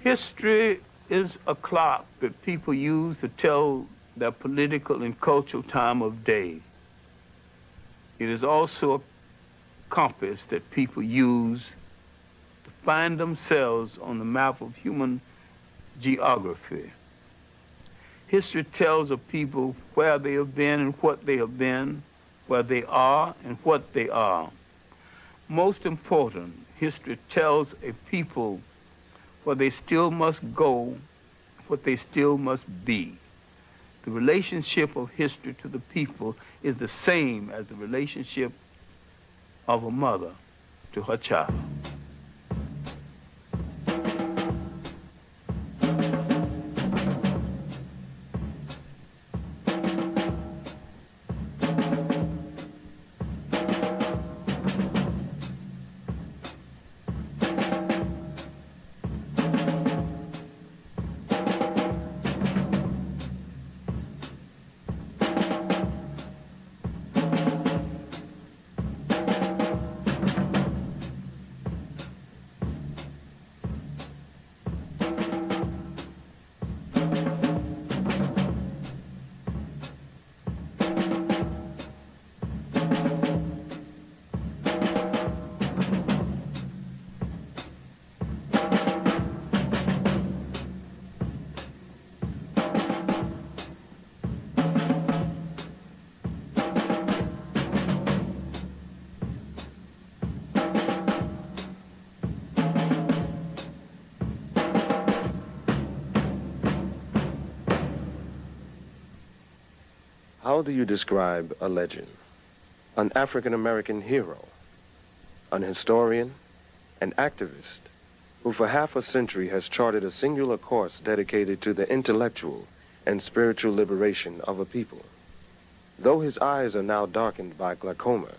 History is a clock that people use to tell their political and cultural time of day. It is also a compass that people use to find themselves on the map of human geography. History tells of people where they have been and what they have been, where they are and what they are. Most important, history tells a people where they still must go, what they still must be. The relationship of history to the people is the same as the relationship of a mother to her child. How do you describe a legend? An African-American hero, an historian, an activist, who for half a century has charted a singular course dedicated to the intellectual and spiritual liberation of a people. Though his eyes are now darkened by glaucoma,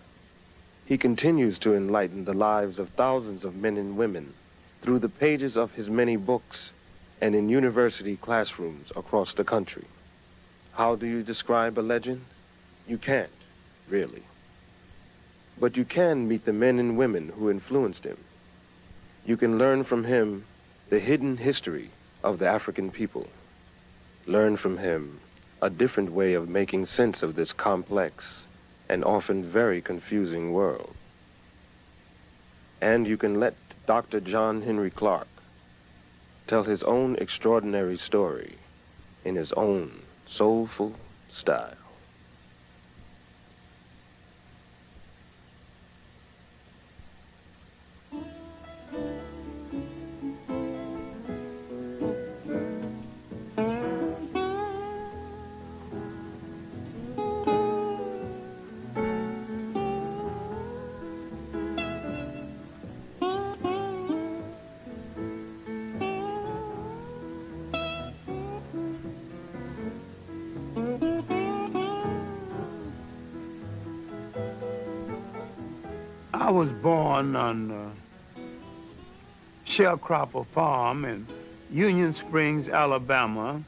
he continues to enlighten the lives of thousands of men and women through the pages of his many books and in university classrooms across the country. How do you describe a legend? You can't, really. But you can meet the men and women who influenced him. You can learn from him the hidden history of the African people. Learn from him a different way of making sense of this complex and often very confusing world. And you can let Dr. John Henrik Clarke tell his own extraordinary story in his own soulful style. I was born on Sharecropper Farm in Union Springs, Alabama,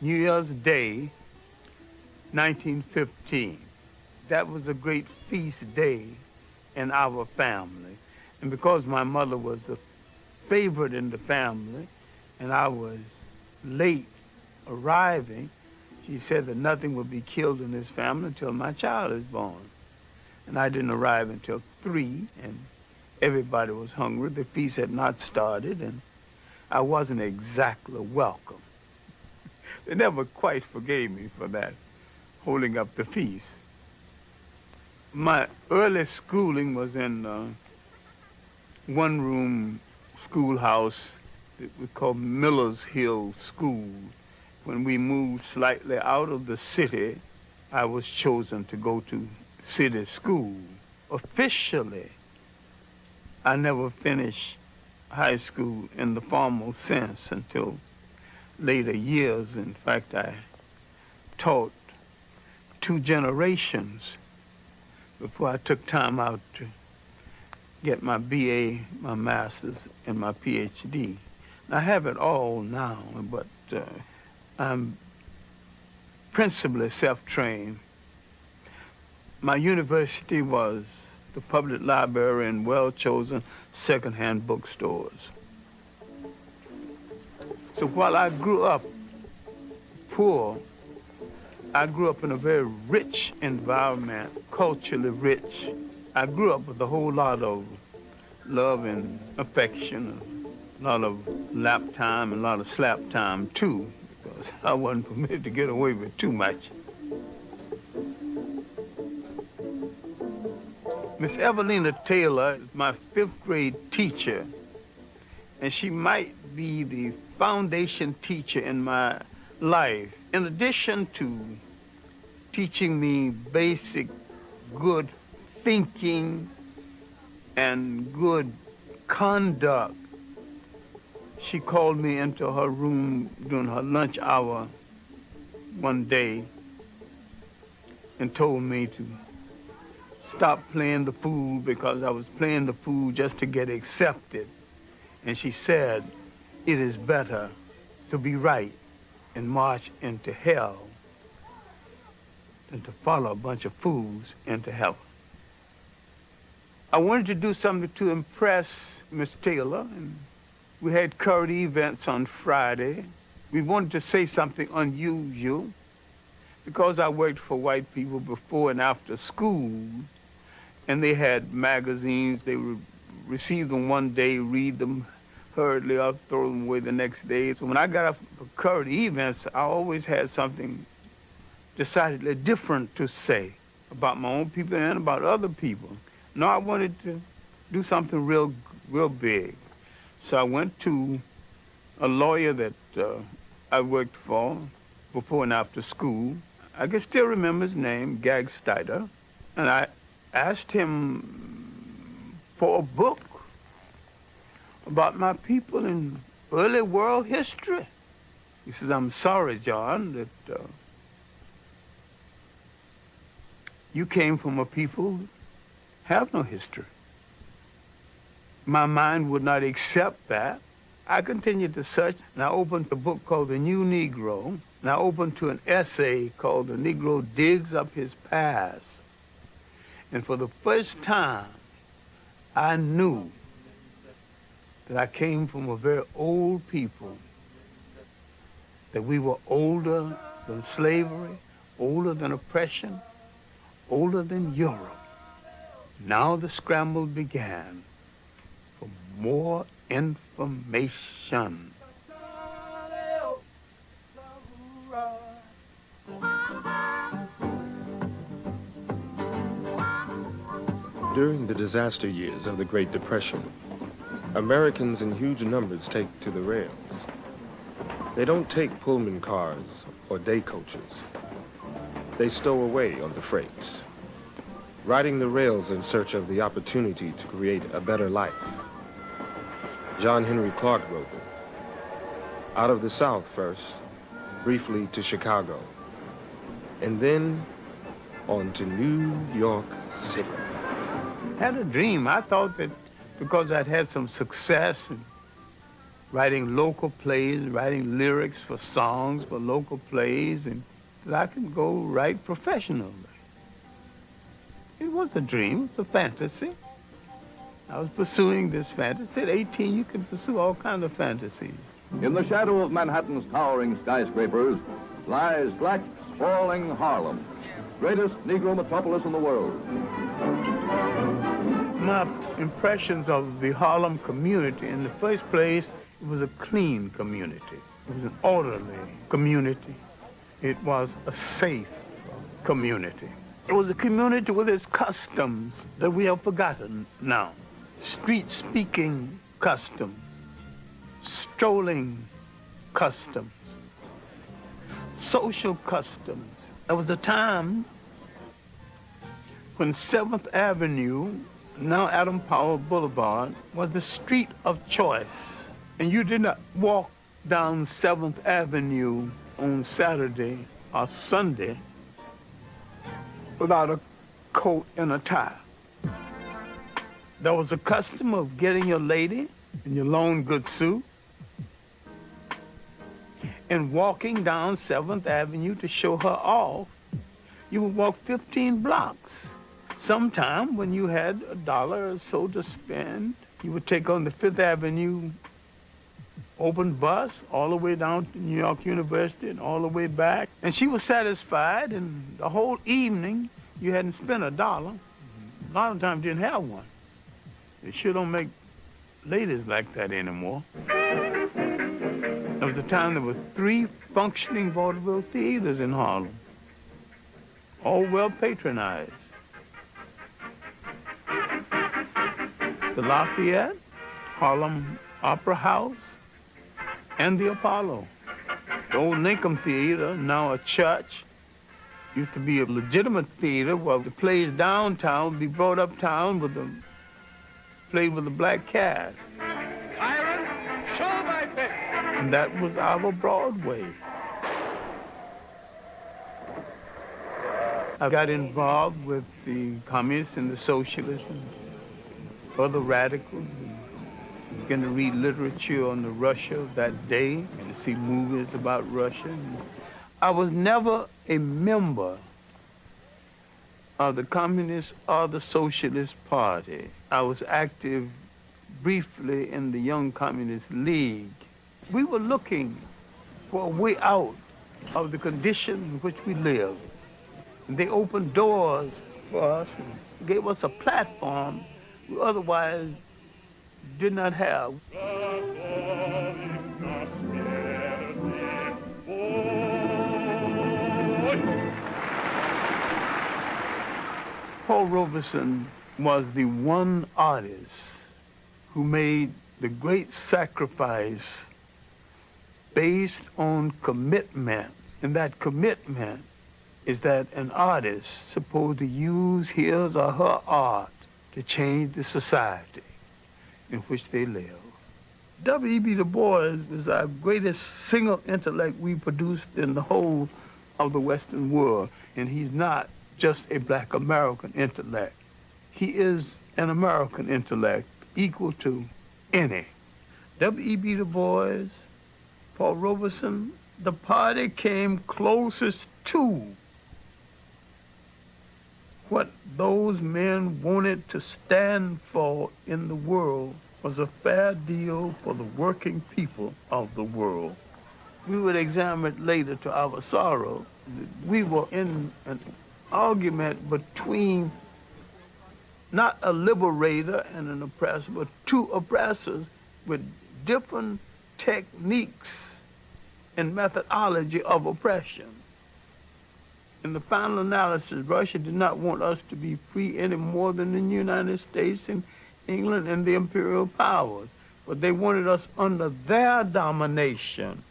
New Year's Day, 1915. That was a great feast day in our family. And because my mother was the favorite in the family and I was late arriving, she said that nothing would be killed in this family until my child is born. And I didn't arrive until 3, and everybody was hungry. The feast had not started, and I wasn't exactly welcome. They never quite forgave me for that, holding up the feast. My early schooling was in a one-room schoolhouse that we called Miller's Hill School. When we moved slightly out of the city, I was chosen to go to city school. Officially, I never finished high school in the formal sense until later years. In fact, I taught 2 generations before I took time out to get my BA, my master's, and my PhD. I have it all now, but I'm principally self-trained. My university was the public library and well-chosen second-hand bookstores. So while I grew up poor, I grew up in a very rich environment, culturally rich. I grew up with a whole lot of love and affection, a lot of lap time and a lot of slap time too, because I wasn't permitted to get away with too much. Miss Evelina Taylor is my 5th grade teacher, and she might be the foundation teacher in my life. In addition to teaching me basic good thinking and good conduct, she called me into her room during her lunch hour one day and told me to stop playing the fool because I was playing the fool just to get accepted. And she said, it is better to be right and march into hell than to follow a bunch of fools into heaven. I wanted to do something to impress Miss Taylor, and we had current events on Friday. We wanted to say something unusual because I worked for white people before and after school, and they had magazines. They would receive them one day, read them hurriedly up, throw them away the next day. So when I got up for current events, I always had something decidedly different to say about my own people and about other people. No, I wanted to do something real big. So I went to a lawyer that I worked for before and after school. I can still remember his name, Gagstider, and I asked him for a book about my people in early world history. He says, I'm sorry, John, that you came from a people who have no history. My mind would not accept that. I continued to search, and I opened a book called The New Negro, and I opened to an essay called The Negro Digs Up His Past. And for the first time, I knew that I came from a very old people, that we were older than slavery, older than oppression, older than Europe. Now the scramble began for more information. During the disaster years of the Great Depression, Americans in huge numbers take to the rails. They don't take Pullman cars or day coaches. They stow away on the freights, riding the rails in search of the opportunity to create a better life. John Henrik Clarke wrote them. Out of the South first, briefly to Chicago, and then on to New York City. I had a dream. I thought that because I'd had some success in writing local plays, writing lyrics for songs for local plays, and that I could go write professionally. It was a dream. It's a fantasy. I was pursuing this fantasy. At 18, you can pursue all kinds of fantasies. In the shadow of Manhattan's towering skyscrapers lies black, sprawling Harlem, greatest Negro metropolis in the world. My impressions of the Harlem community, in the first place, it was a clean community. It was an orderly community. It was a safe community. It was a community with its customs that we have forgotten now. Street-speaking customs, strolling customs, social customs. There was a time when 7th Avenue, now Adam Powell Boulevard, was the street of choice. And you did not walk down 7th Avenue on Saturday or Sunday without a coat and a tie. There was a custom of getting your lady in your long good suit and walking down 7th Avenue to show her off. You would walk 15 blocks. Sometime when you had $1 or so to spend, you would take on the 5th Avenue open bus all the way down to New York University and all the way back. And she was satisfied, and the whole evening you hadn't spent $1. A lot of times you didn't have one. They sure don't make ladies like that anymore. There was a time there were 3 functioning vaudeville theaters in Harlem, all well patronized. The Lafayette, Harlem Opera House, and the Apollo. The old Lincoln Theater, now a church, used to be a legitimate theater where the plays downtown would be brought uptown played with a black cast. Tyrant, show thy face. And that was our Broadway. I got involved with the communists and the socialists and other radicals, and began to read literature on the Russia of that day and to see movies about Russia. I was never a member of the Communist or the Socialist Party. I was active briefly in the Young Communist League. We were looking for a way out of the condition in which we lived. And they opened doors for us and gave us a platform we otherwise did not have. Paul Robeson was the one artist who made the great sacrifice based on commitment. And that commitment is that an artist is supposed to use his or her art to change the society in which they live. W.E.B. Du Bois is our greatest single intellect we produced in the whole of the Western world, and he's not just a black American intellect. He is an American intellect equal to any. W.E.B. Du Bois, Paul Robeson, the party came closest to what those men wanted to stand for in the world was a fair deal for the working people of the world. We would examine it later to our sorrow. We were in an argument between not a liberator and an oppressor, but 2 oppressors with different techniques and methodology of oppression. In the final analysis, Russia did not want us to be free any more than the United States and England and the imperial powers, but they wanted us under their domination.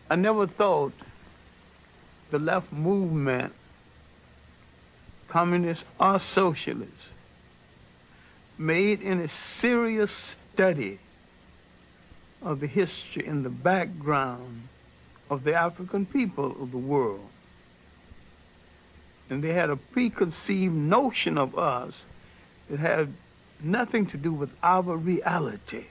I never thought the left movement, communists or socialists, made any serious study of the history and the background of the African people of the world. And they had a preconceived notion of us that had nothing to do with our reality.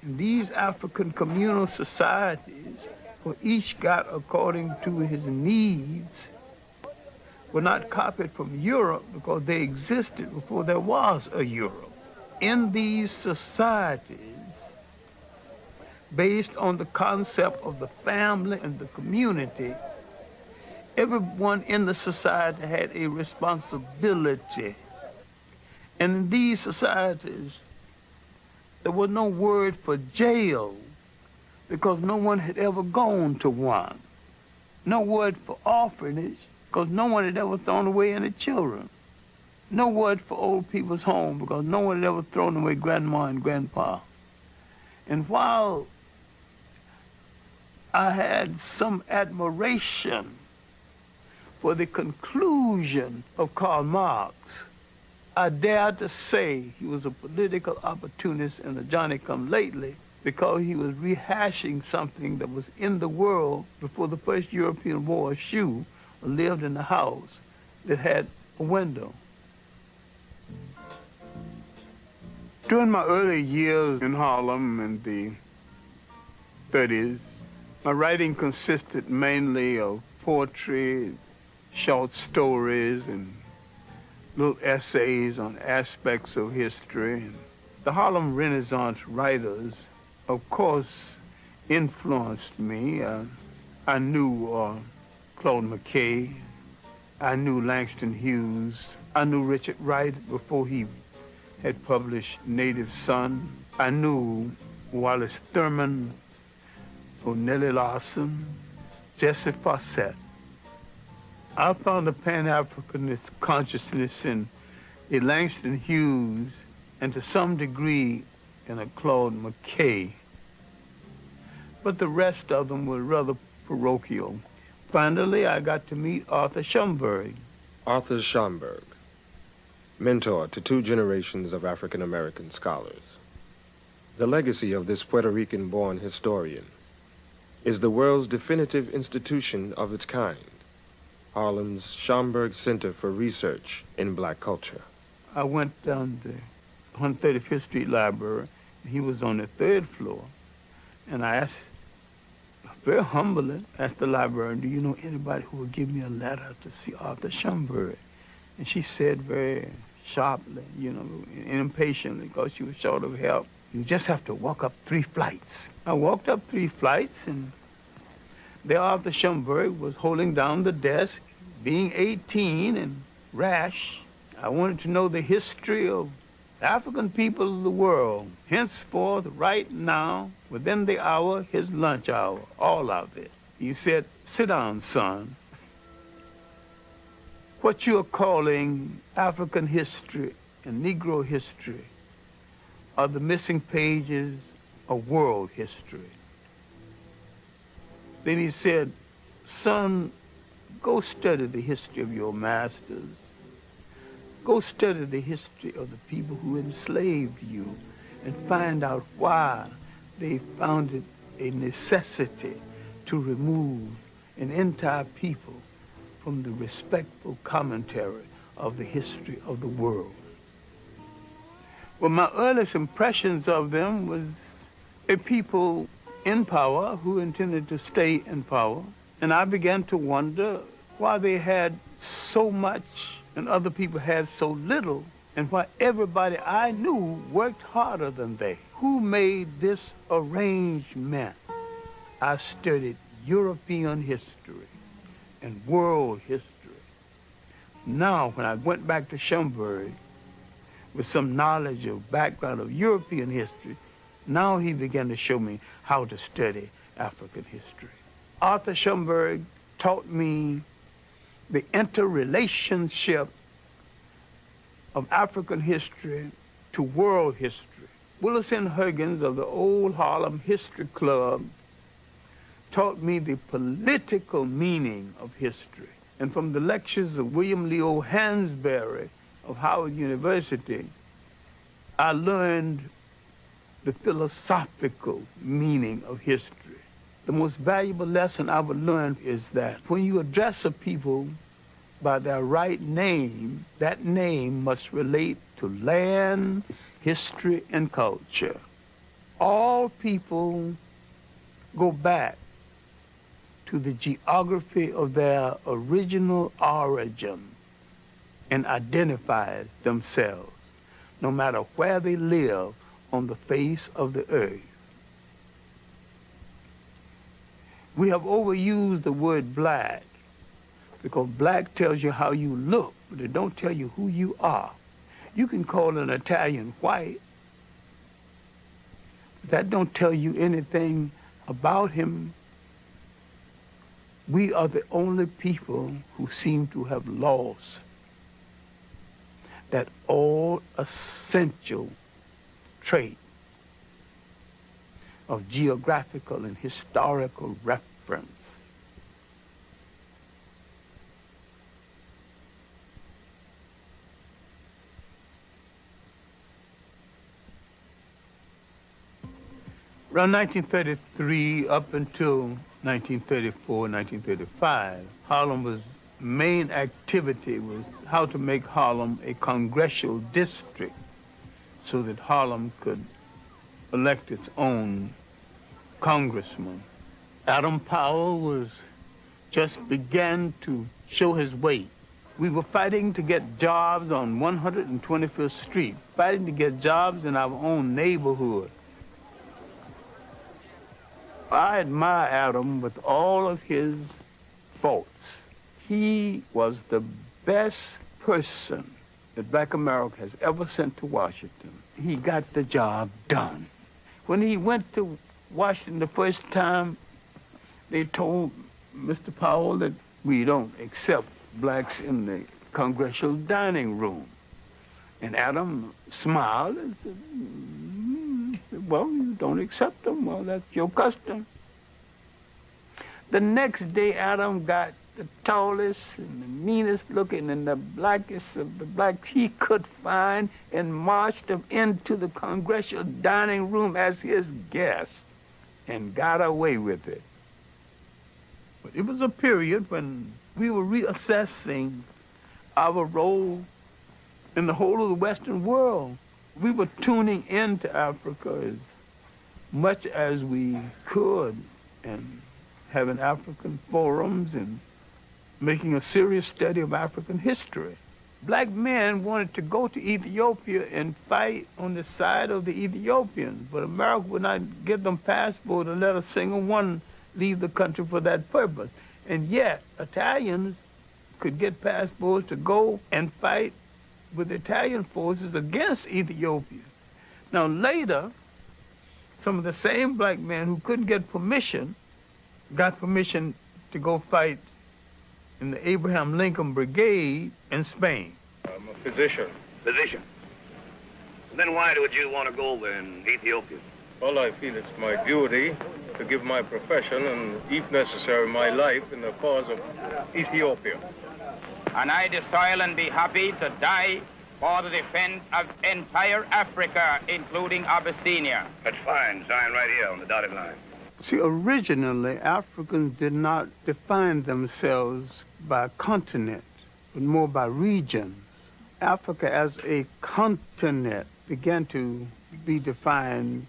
And these African communal societies, where each got according to his needs, were not copied from Europe because they existed before there was a Europe. In these societies, based on the concept of the family and the community, everyone in the society had a responsibility. And in these societies, there was no word for jail because no one had ever gone to one. No word for orphanage because no one had ever thrown away any children. No word for old people's home because no one had ever thrown away grandma and grandpa. And while I had some admiration for the conclusion of Karl Marx, I dare to say he was a political opportunist and a Johnny-come-lately because he was rehashing something that was in the world before the first European wore a shoe or lived in a house that had a window. During my early years in Harlem in the 30s, my writing consisted mainly of poetry, short stories, and little essays on aspects of history. The Harlem Renaissance writers, of course, influenced me. I knew Claude McKay. I knew Langston Hughes. I knew Richard Wright before he had published Native Son. I knew Wallace Thurman, Nellie Larson, Jesse Fawcett. I found a Pan-Africanist consciousness in a Langston Hughes and to some degree in a Claude McKay. But the rest of them were rather parochial. Finally, I got to meet Arthur Schomburg. Arthur Schomburg, mentor to 2 generations of African-American scholars. The legacy of this Puerto Rican-born historian is the world's definitive institution of its kind, Harlem's Schomburg Center for Research in Black Culture. I went down to 135th Street Library, and he was on the 3rd floor, and I asked, very humbly, asked the librarian, do you know anybody who would give me a letter to see Arthur Schomburg? And she said very sharply, and impatiently, because she was short of help, you just have to walk up 3 flights. I walked up 3 flights, and there Arthur Schomburg was holding down the desk, being 18 and rash. I wanted to know the history of African people of the world, henceforth, right now, within the hour, his lunch hour, all of it. He said, sit down, son. What you are calling African history and Negro history are the missing pages of world history. Then he said, son, go study the history of your masters. Go study the history of the people who enslaved you and find out why they found it a necessity to remove an entire people from the respectful commentary of the history of the world. Well, my earliest impressions of them was a people in power who intended to stay in power. And I began to wonder why they had so much and other people had so little, and why everybody I knew worked harder than they. Who made this arrangement? I studied European history and world history. Now, when I went back to Schomburg with some knowledge of background of European history, now he began to show me how to study African history. Arthur Schomburg taught me the interrelationship of African history to world history. Willis N. Huggins of the Old Harlem History Club taught me the political meaning of history. And from the lectures of William Leo Hansberry of Howard University, I learned the philosophical meaning of history. The most valuable lesson I would learn is that when you address a people by their right name, that name must relate to land, history, and culture. All people go back to the geography of their original origin and identify themselves, no matter where they live on the face of the earth. We have overused the word black because black tells you how you look, but it don't tell you who you are. You can call an Italian white, but that don't tell you anything about him. We are the only people who seem to have lost that all essential trait of geographical and historical reference. Around 1933 up until 1934, 1935, Harlem's main activity was how to make Harlem a congressional district so that Harlem could elect its own congressman. Adam Powell was just began to show his weight. We were fighting to get jobs on 125th Street, fighting to get jobs in our own neighborhood. I admire Adam with all of his faults. He was the best person that Black America has ever sent to Washington. He got the job done. When he went to Washington the first time, they told Mr. Powell that we don't accept blacks in the congressional dining room. And Adam smiled and said, well, you don't accept them. Well, that's your custom. The next day, Adam got the tallest and the meanest looking and the blackest of the blacks he could find and marched them into the congressional dining room as his guest and got away with it. But it was a period when we were reassessing our role in the whole of the Western world. We were tuning into Africa as much as we could and having African forums and making a serious study of African history. Black men wanted to go to Ethiopia and fight on the side of the Ethiopians, but America would not give them passports and let a single one leave the country for that purpose. And yet, Italians could get passports to go and fight with Italian forces against Ethiopia. Now later, some of the same black men who couldn't get permission got permission to go fight in the Abraham Lincoln Brigade in Spain. I'm a physician. Physician? Then why would you want to go over in Ethiopia? Well, I feel it's my duty to give my profession and, if necessary, my life in the cause of Ethiopia. And I decide and be happy to die for the defense of entire Africa, including Abyssinia. That's fine. Sign right here on the dotted line. See, originally, Africans did not define themselves by continent, but more by regions. Africa as a continent began to be defined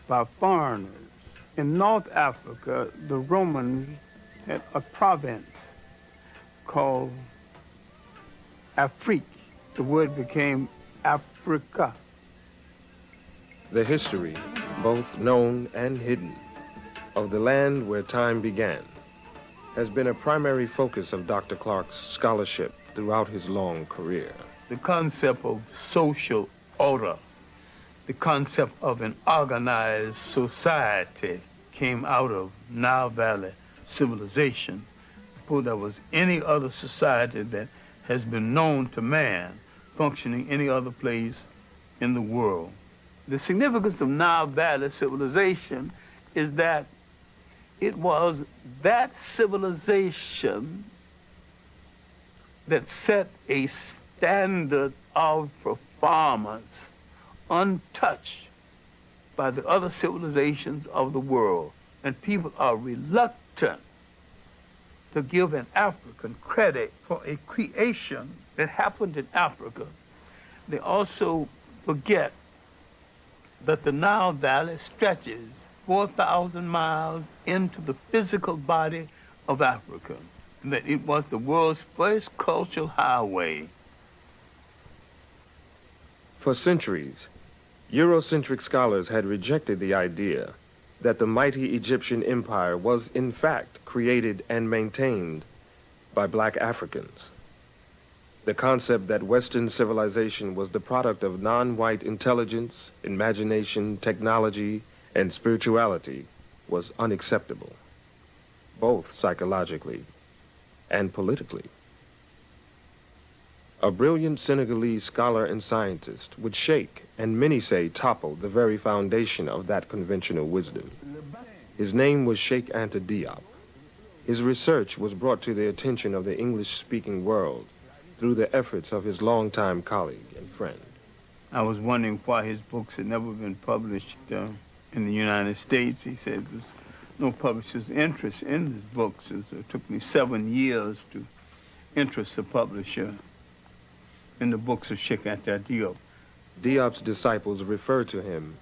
by foreigners. In North Africa, the Romans had a province called Afrique. The word became Africa. The history, both known and hidden, of the land where time began has been a primary focus of Dr. Clarke's scholarship throughout his long career. The concept of social order, the concept of an organized society came out of Nile Valley civilization before there was any other society that has been known to man functioning any other place in the world. The significance of Nile Valley civilization is that it was that civilization that set a standard of performance untouched by the other civilizations of the world. And people are reluctant to give an African credit for a creation that happened in Africa. They also forget that the Nile Valley stretches 4,000 miles into the physical body of Africa, and that it was the world's first cultural highway. For centuries, Eurocentric scholars had rejected the idea that the mighty Egyptian empire was in fact created and maintained by black Africans. The concept that Western civilization was the product of non-white intelligence, imagination, technology, and spirituality was unacceptable, both psychologically and politically. A brilliant Senegalese scholar and scientist would shake, and many say topple, the very foundation of that conventional wisdom. His name was Sheikh Anta Diop. His research was brought to the attention of the English-speaking world through the efforts of his longtime colleague and friend. I was wondering why his books had never been published in the United States. He said there was no publisher's interest in his books. It took me 7 years to interest the publisher in the books of Sheikh Anta Diop. Diop's disciples refer to him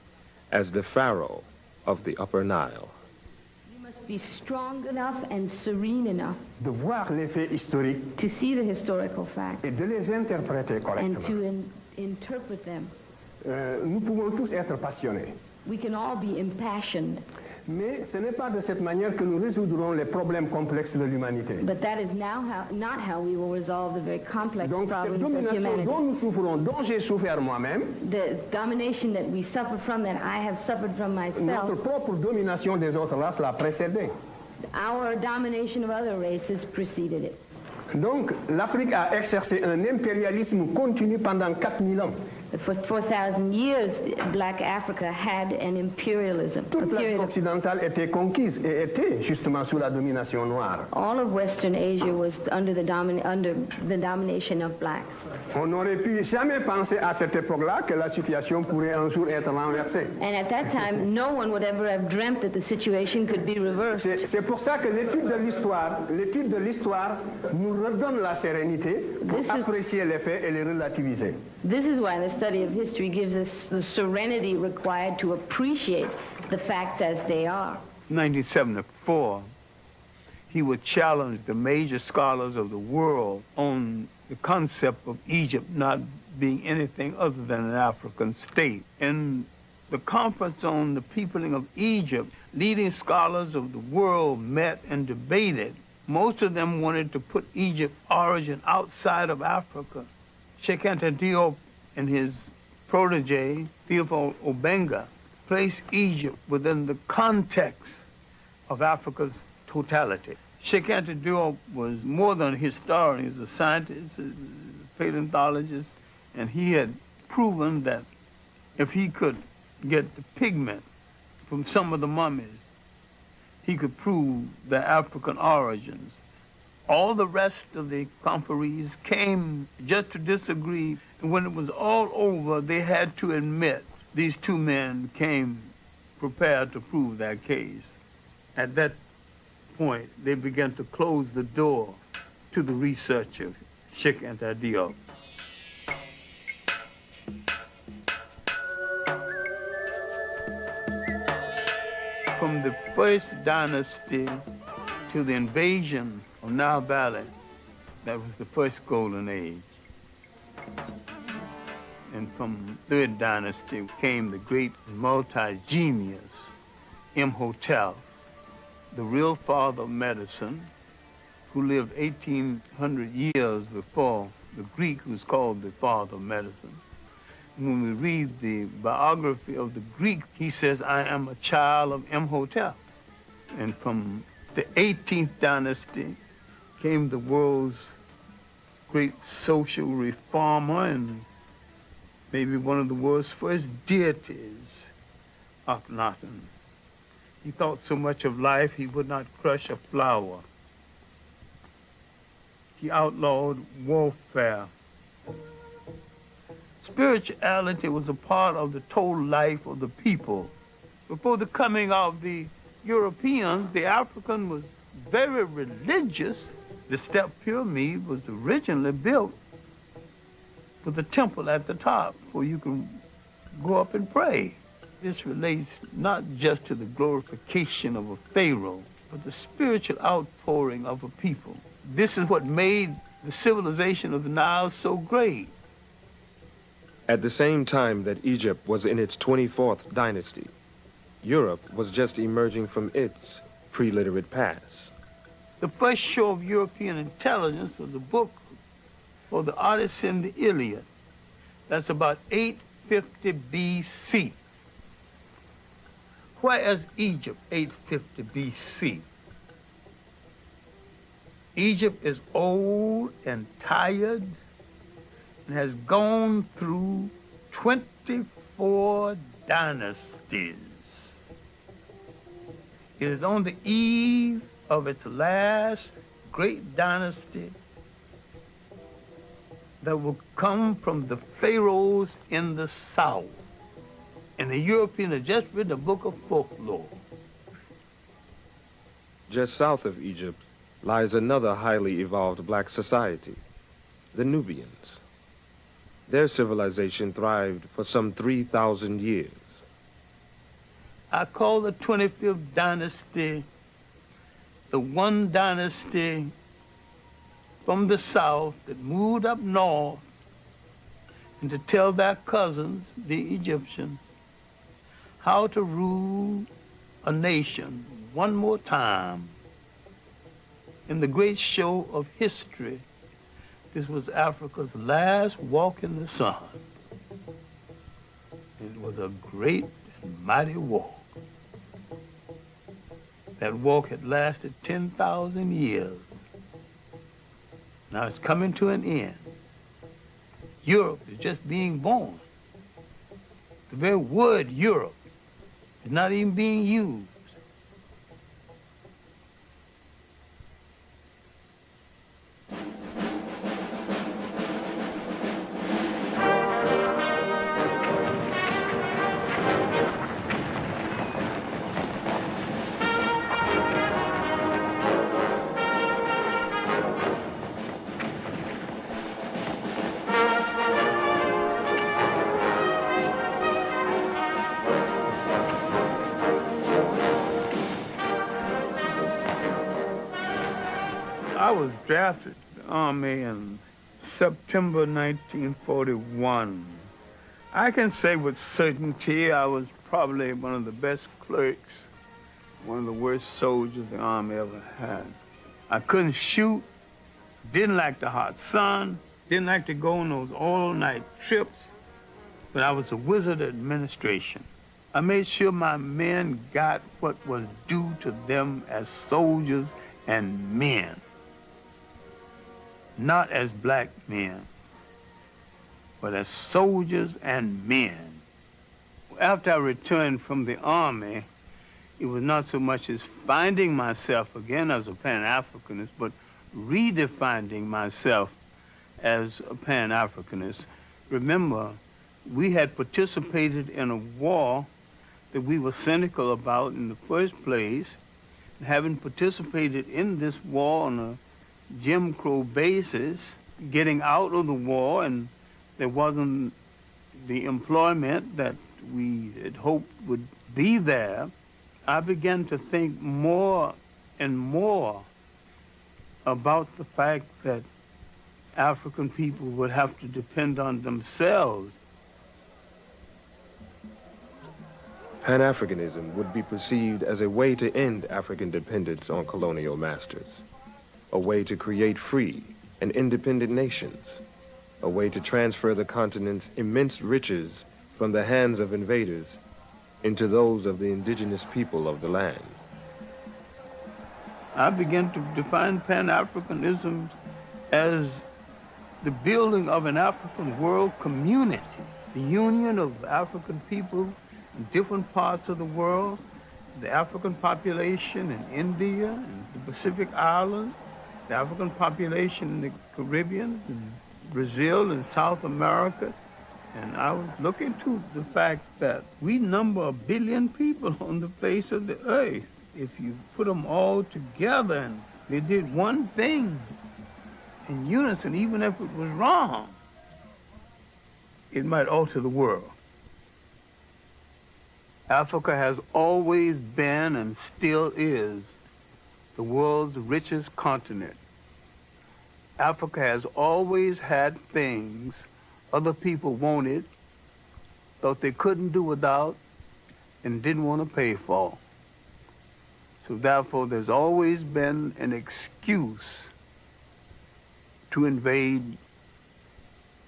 as the Pharaoh of the Upper Nile. You must be strong enough and serene enough de voir les faits historiques to see the historical facts et de les interpréter and correctement. to interpret them. Nous pouvons tous être passionnés, We can all be impassioned, Mais ce n'est pas de cette manière que nous résoudrons les problèmes complexes de l'humanité. But that is not how we will resolve the very complex Donc cette problems of domination humanity. dont nous souffrons, dont j'ai souffert moi-même, The domination that we suffer from, that I have suffered from notre myself, propre domination des autres races l'a précédé. our domination of other races preceded it. Donc l'Afrique a exercé un impérialisme continu pendant 4000 ans. For 4,000 years, Black Africa had an imperialism. a Toute period l'Afrique of- occidentale était conquise et était justement sous la domination noire. all of Western Asia was under the domination of blacks. On n'aurait pu jamais penser à cette époque-là que la situation pourrait un jour être renversée. And at that time, no one would ever have dreamt that the situation could be reversed. C'est pour ça que l'étude de l'histoire nous redonne la sérénité pour apprécier les faits et les relativiser. This is why the study of history gives us the serenity required to appreciate the facts as they are. 1974, he would challenge the major scholars of the world on the concept of Egypt not being anything other than an African state. In the conference on the peopling of Egypt, leading scholars of the world met and debated. Most of them wanted to put Egypt's origin outside of Africa. Sheikh Anta Diop and his protege, Theophile Obenga, placed Egypt within the context of Africa's totality. Sheikh Anta Diop was more than a historian. He's a scientist, he's a paleontologist, and he had proven that if he could get the pigment from some of the mummies, he could prove their African origins. All the rest of the conferees came just to disagree, and when it was all over, they had to admit these two men came prepared to prove their case. At that point, they began to close the door to the research of Sheikh Anta Diop. From the first dynasty to the invasion of Nile Valley, that was the first golden age. And from the third dynasty came the great multi-genius Imhotep, the real father of medicine, who lived 1,800 years before the Greek, who's called the father of medicine. When we read the biography of the Greek, he says, I am a child of Imhotep. And from the 18th dynasty came the world's great social reformer and maybe one of the world's first deities, Akhenaten. He thought so much of life he would not crush a flower. He outlawed warfare. Spirituality was a part of the total life of the people. Before the coming of the Europeans, the African was very religious. The step pyramid was originally built with a temple at the top where you can go up and pray. This relates not just to the glorification of a pharaoh, but the spiritual outpouring of a people. This is what made the civilization of the Nile so great. At the same time that Egypt was in its 24th dynasty, Europe was just emerging from its pre-literate past. The first show of European intelligence was a book for the Odyssey and the Iliad. That's about 850 B.C. Where is Egypt, 850 B.C.? Egypt is old and tired and has gone through 24 dynasties. It is on the eve of its last great dynasty that will come from the pharaohs in the south. And the Europeans have just written a book of folklore. Just south of Egypt lies another highly evolved black society, the Nubians. Their civilization thrived for some 3,000 years. I call the 25th dynasty the one dynasty from the south that moved up north and to tell their cousins, the Egyptians, how to rule a nation one more time in the great show of history. This was Africa's last walk in the sun. It was a great and mighty walk. That walk had lasted 10,000 years. Now it's coming to an end. Europe is just being born. The very word Europe is not even being used. I was drafted to the Army in September 1941. I can say with certainty I was probably one of the best clerks, one of the worst soldiers the Army ever had. I couldn't shoot, didn't like the hot sun, didn't like to go on those all-night trips, but I was a wizard of administration. I made sure my men got what was due to them as soldiers and men. Not as black men, but as soldiers and men. After I returned from the Army, it was not so much as finding myself again as a Pan-Africanist, but redefining myself as a Pan-Africanist. Remember, we had participated in a war that we were cynical about in the first place. Having participated in this war on a Jim Crow basis, getting out of the war, and there wasn't the employment that we had hoped would be there, I began to think more and more about the fact that African people would have to depend on themselves. Pan-Africanism would be perceived as a way to end African dependence on colonial masters, a way to create free and independent nations, a way to transfer the continent's immense riches from the hands of invaders into those of the indigenous people of the land. I began to define Pan-Africanism as the building of an African world community, the union of African people in different parts of the world, the African population in India and the Pacific Islands, the African population in the Caribbean, and Brazil and South America. And I was looking to the fact that we number 1 billion people on the face of the earth. If you put them all together and they did one thing in unison, even if it was wrong, it might alter the world. Africa has always been and still is the world's richest continent. Africa has always had things other people wanted, thought they couldn't do without, and didn't want to pay for. So therefore, there's always been an excuse to invade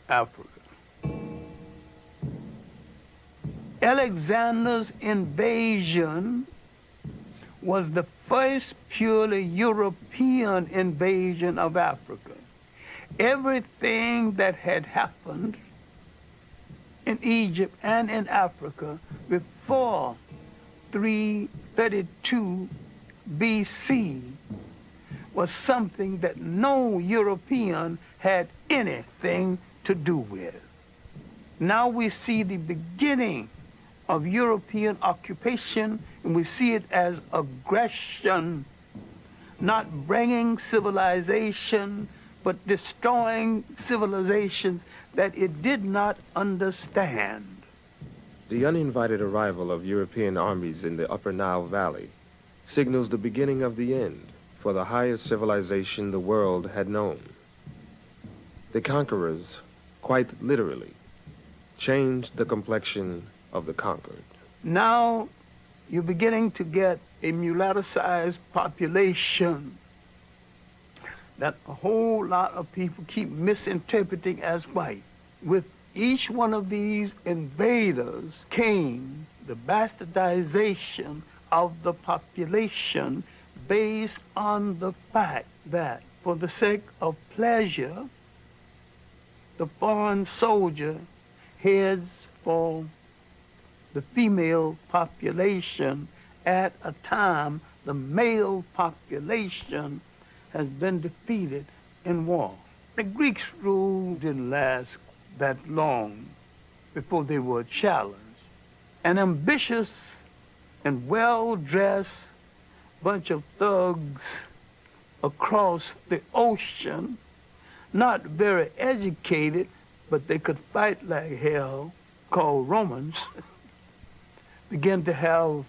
Africa. Alexander's invasion was the first purely European invasion of Africa. Everything that had happened in Egypt and in Africa before 332 BC was something that no European had anything to do with. Now we see the beginning of European occupation, and we see it as aggression, not bringing civilization, but destroying civilization that it did not understand. The uninvited arrival of European armies in the Upper Nile Valley signals the beginning of the end for the highest civilization the world had known. The conquerors, quite literally, changed the complexion of the conquered. Now, you're beginning to get a mulatto-sized population that a whole lot of people keep misinterpreting as white. With each one of these invaders came the bastardization of the population based on the fact that for the sake of pleasure, the foreign soldier heads for the female population at a time the male population has been defeated in war. The Greeks' rule didn't last that long before they were challenged. An ambitious and well-dressed bunch of thugs across the ocean, not very educated, but they could fight like hell, called Romans, began to have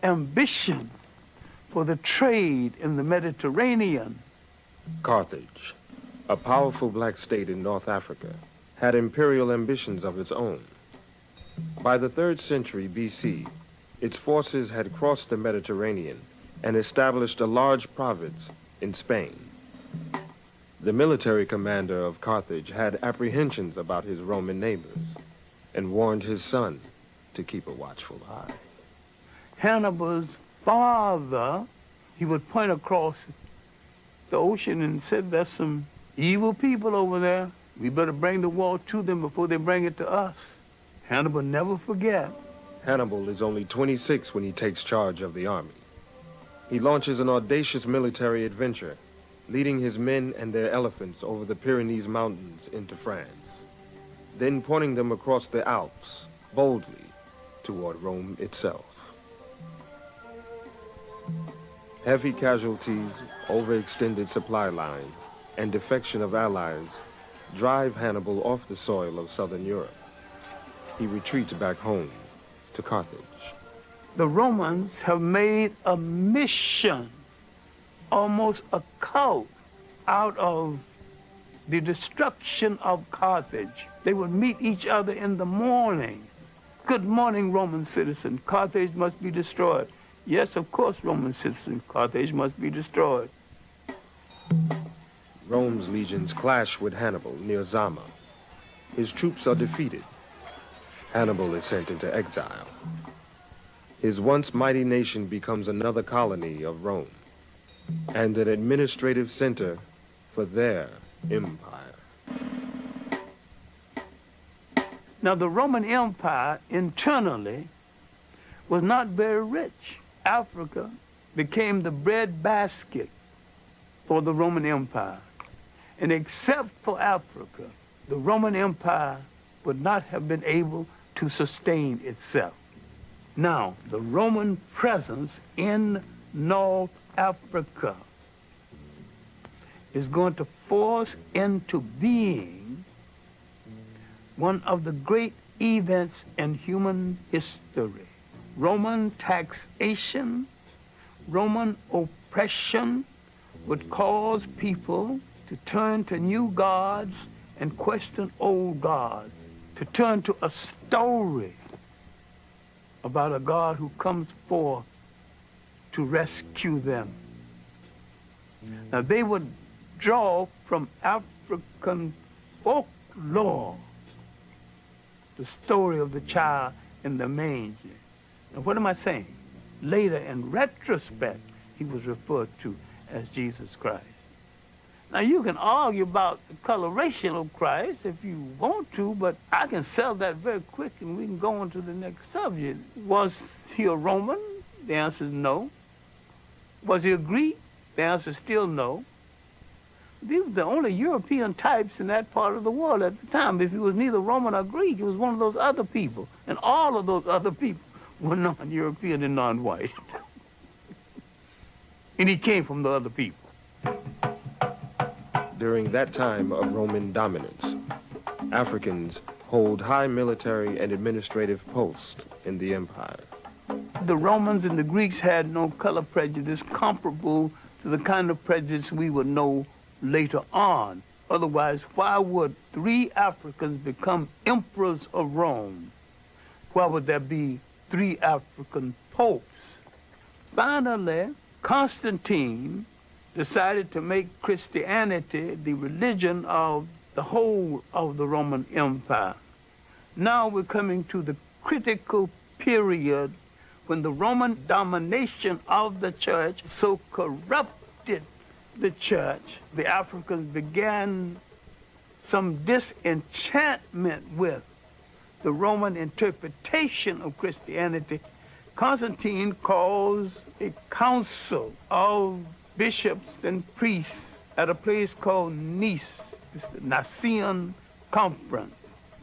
ambition for the trade in the Mediterranean. Carthage, a powerful black state in North Africa, had imperial ambitions of its own. By the 3rd century BC, its forces had crossed the Mediterranean and established a large province in Spain. The military commander of Carthage had apprehensions about his Roman neighbors and warned his son to keep a watchful eye. Hannibal's father, he would point across the ocean and said, there's some evil people over there. We better bring the war to them before they bring it to us. Hannibal never forget. Hannibal is only 26 when he takes charge of the army. He launches an audacious military adventure, leading his men and their elephants over the Pyrenees Mountains into France, then pointing them across the Alps, boldly, toward Rome itself. Heavy casualties, overextended supply lines, and defection of allies drive Hannibal off the soil of southern Europe. He retreats back home to Carthage. The Romans have made a mission, almost a cult, out of the destruction of Carthage. They would meet each other in the morning. Good morning, Roman citizen. Carthage must be destroyed. Yes, of course, Roman citizen. Carthage must be destroyed. Rome's legions clash with Hannibal near Zama. His troops are defeated. Hannibal is sent into exile. His once mighty nation becomes another colony of Rome and an administrative center for their empire. Now, the Roman Empire internally was not very rich. Africa became the breadbasket for the Roman Empire. And except for Africa, the Roman Empire would not have been able to sustain itself. Now, the Roman presence in North Africa is going to force into being one of the great events in human history. Roman taxation, Roman oppression would cause people to turn to new gods and question old gods, to turn to a story about a God who comes forth to rescue them. Now, they would draw from African folklore the story of the child in the manger. Now, what am I saying? Later, in retrospect, he was referred to as Jesus Christ. Now, you can argue about the coloration of Christ if you want to, but I can sell that very quick and we can go on to the next subject. Was he a Roman? The answer is no. Was he a Greek? The answer is still no. These were the only European types in that part of the world at the time. If he was neither Roman or Greek, he was one of those other people. And all of those other people were non-European and non-white. And he came from the other people. During that time of Roman dominance, Africans hold high military and administrative posts in the empire. The Romans and the Greeks had no color prejudice comparable to the kind of prejudice we would know later on. Otherwise, why would 3 Africans become emperors of Rome? Why would there be 3 African popes. Finally, Constantine decided to make Christianity the religion of the whole of the Roman Empire. Now we're coming to the critical period when the Roman domination of the church so corrupted the church, the Africans began some disenchantment with the Roman interpretation of Christianity. Constantine calls a council of bishops and priests at a place called Nice. It's the Nicene Conference.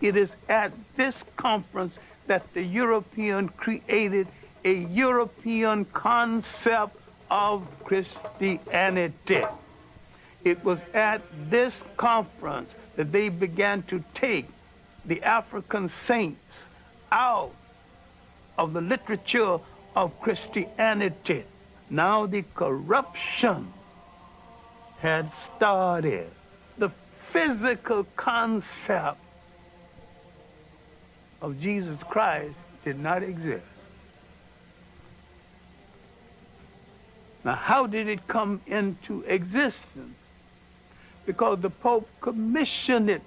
It is at this conference that the European created a European concept of Christianity. It was at this conference that they began to take the African saints out of the literature of Christianity. Now the corruption had started. The physical concept of Jesus Christ did not exist. Now, how did it come into existence? Because the Pope commissioned it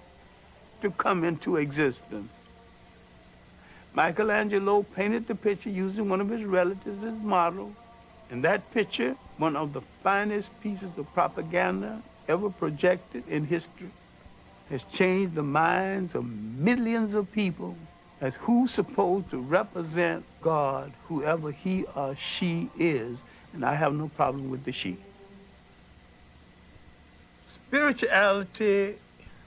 to come into existence. Michelangelo painted the picture using one of his relatives as model. And that picture, one of the finest pieces of propaganda ever projected in history, has changed the minds of millions of people as who's supposed to represent God, whoever he or she is. And I have no problem with the she. Spirituality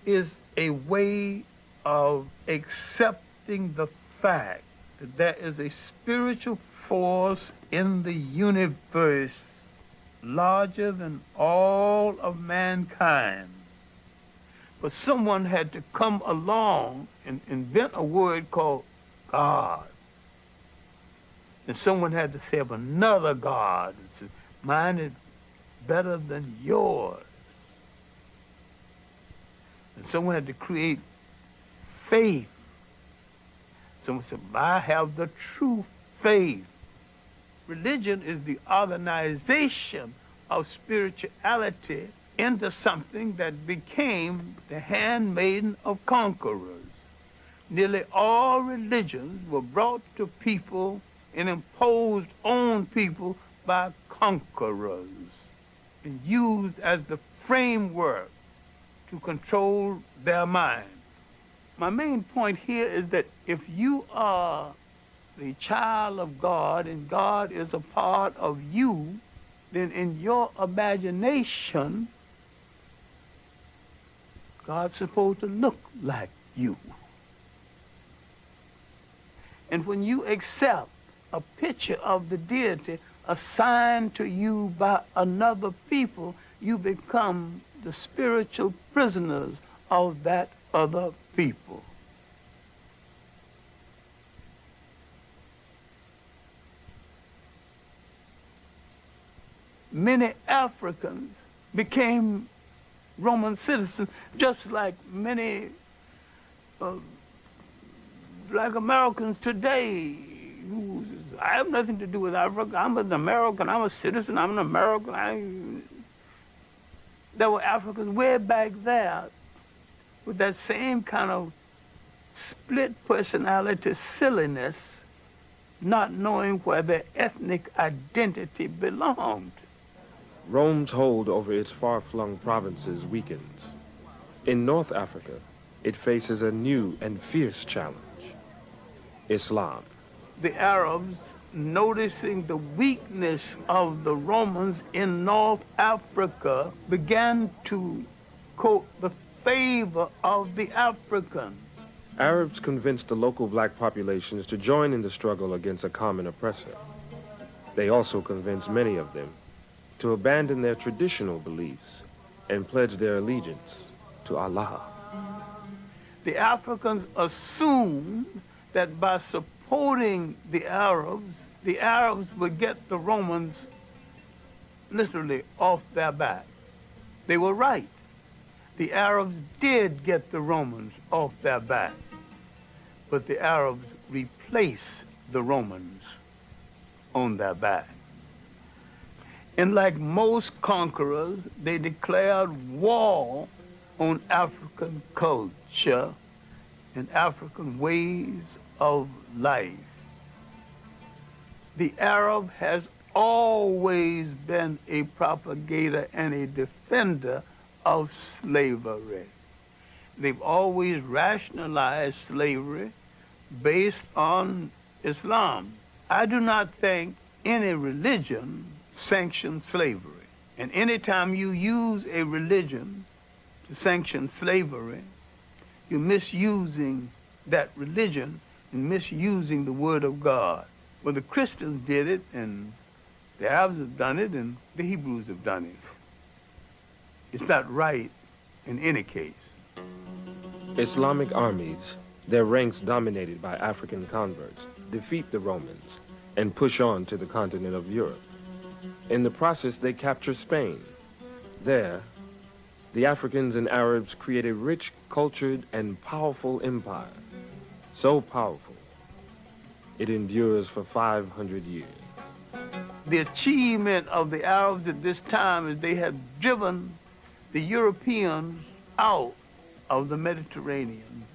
is a way of accepting the fact that there is a spiritual force in the universe larger than all of mankind. But someone had to come along and invent a word called God. And someone had to say of another God, and say, mine is better than yours. And someone had to create faith. Someone said, I have the true faith. Religion is the organization of spirituality into something that became the handmaiden of conquerors. Nearly all religions were brought to people and imposed on people by conquerors and used as the framework to control their mind. My main point here is that if you are the child of God and God is a part of you, then in your imagination, God's supposed to look like you. And when you accept a picture of the deity assigned to you by another people, you become the spiritual prisoners of that other people. Many Africans became Roman citizens, just like many black Americans today. I have nothing to do with Africa. I'm an American. I'm a citizen. I'm an American. There were Africans way back there with that same kind of split personality silliness, not knowing where their ethnic identity belonged. Rome's hold over its far-flung provinces weakens. In North Africa, it faces a new and fierce challenge: Islam. The Arabs, noticing the weakness of the Romans in North Africa, began to court the favor of the Africans. Arabs convinced the local black populations to join in the struggle against a common oppressor. They also convinced many of them to abandon their traditional beliefs and pledge their allegiance to Allah. The Africans assumed that by supporting the Arabs would get the Romans literally off their back. They were right. The Arabs did get the Romans off their back, but the Arabs replaced the Romans on their back. And like most conquerors, they declared war on African culture and African ways of life. The Arab has always been a propagator and a defender of slavery. They've always rationalized slavery based on Islam. I do not think any religion sanctions slavery. And anytime you use a religion to sanction slavery, you're misusing that religion and misusing the word of God. Well, the Christians did it, and the Arabs have done it, and the Hebrews have done it. It's not right in any case. Islamic armies, their ranks dominated by African converts, defeat the Romans and push on to the continent of Europe. In the process, they capture Spain. There, the Africans and Arabs create a rich, cultured, and powerful empire. So powerful, it endures for 500 years. The achievement of the Arabs at this time is they had driven the Europeans out of the Mediterranean.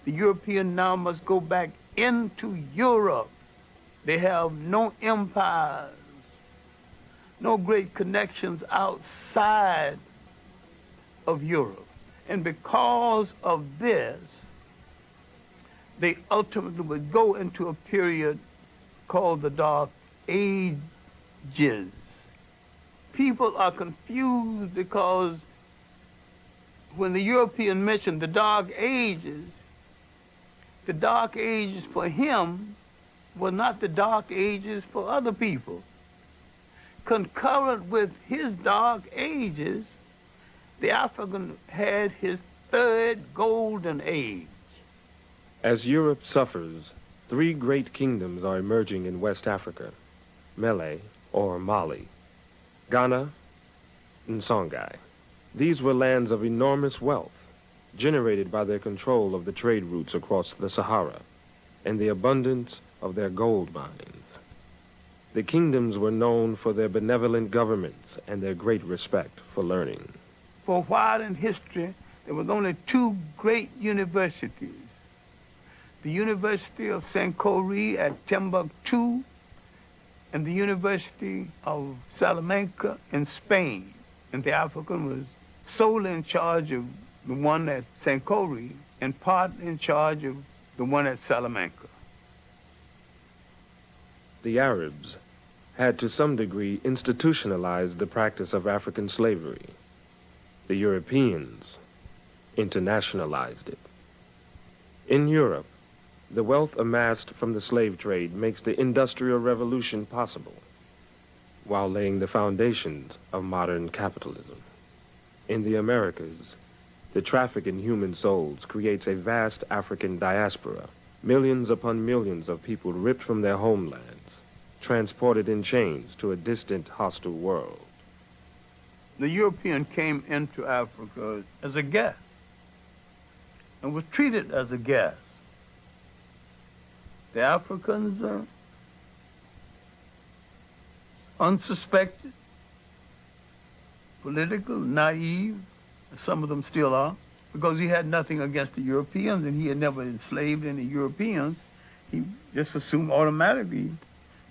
The European now must go back into Europe. They have no empires, no great connections outside of Europe. And because of this, they ultimately would go into a period called the Dark Ages. People are confused because when the European mentioned the Dark Ages for him were not the Dark Ages for other people. Concurrent with his Dark Ages, the African had his third golden age. As Europe suffers, three great kingdoms are emerging in West Africa: Mele, or Mali, Ghana, and Songhai. These were lands of enormous wealth, generated by their control of the trade routes across the Sahara and the abundance of their gold mines. The kingdoms were known for their benevolent governments and their great respect for learning. For a while in history, there was only two great universities. The University of Sankore at Timbuktu and the University of Salamanca in Spain. And the African was solely in charge of the one at Sankore and part in charge of the one at Salamanca. The Arabs had to some degree institutionalized the practice of African slavery. The Europeans internationalized it. In Europe, the wealth amassed from the slave trade makes the Industrial Revolution possible, while laying the foundations of modern capitalism. In the Americas, the traffic in human souls creates a vast African diaspora, millions upon millions of people ripped from their homelands, transported in chains to a distant, hostile world. The European came into Africa as a guest and was treated as a guest. The Africans are unsuspected, political, naive, some of them still are, because he had nothing against the Europeans and he had never enslaved any Europeans. He just assumed automatically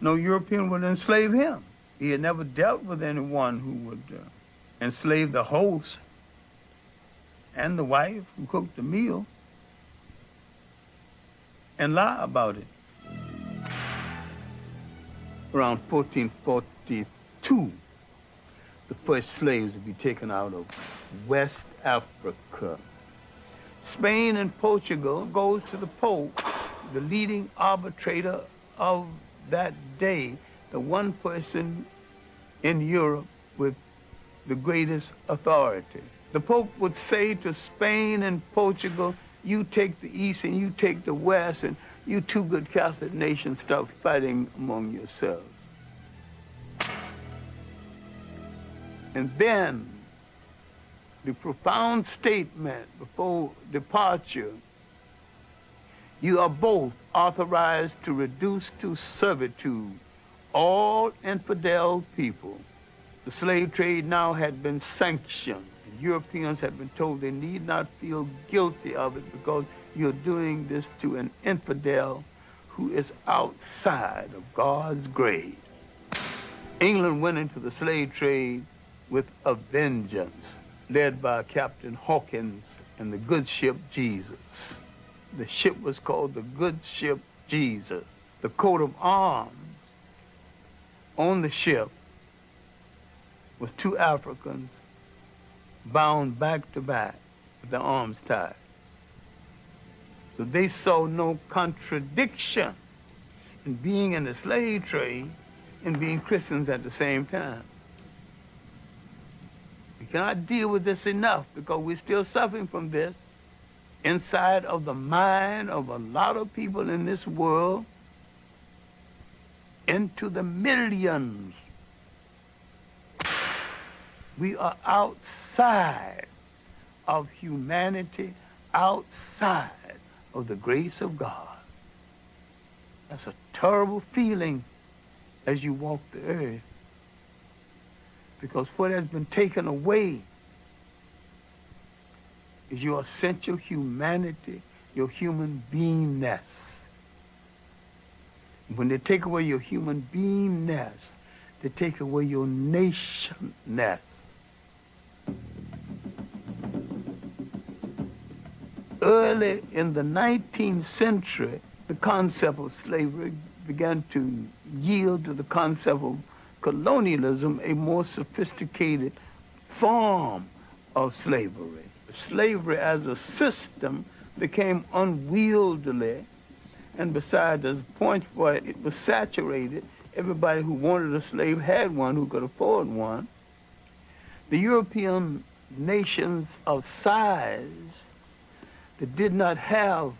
no European would enslave him. He had never dealt with anyone who would enslave the host and the wife who cooked the meal and lie about it. Around 1442, the first slaves would be taken out of West Africa. Spain and Portugal goes to the Pope, the leading arbitrator of that day, the one person in Europe with the greatest authority. The Pope would say to Spain and Portugal, you take the East and you take the West, and you two good Catholic nations start fighting among yourselves. And then the profound statement before departure, You are both authorized to reduce to servitude all infidel people. The slave trade now had been sanctioned. Europeans had been told they need not feel guilty of it because you're doing this to an infidel who is outside of God's grace. England went into the slave trade with a vengeance, led by Captain Hawkins and the good ship Jesus. The ship was called the good ship Jesus. The coat of arms on the ship was two Africans bound back to back with their arms tied. So they saw no contradiction in being in the slave trade and being Christians at the same time. We cannot deal with this enough because we're still suffering from this inside of the mind of a lot of people in this world, into the millions. We are outside of humanity, outside of the grace of God. That's a terrible feeling as you walk the earth, because what has been taken away is your essential humanity, your human beingness. When they take away your human beingness, they take away your nationness. Early in the 19th century, the concept of slavery began to yield to the concept of colonialism, a more sophisticated form of slavery. Slavery as a system became unwieldy, and besides, there's a point where it was saturated. Everybody who wanted a slave had one, who could afford one. The European nations of size that did not have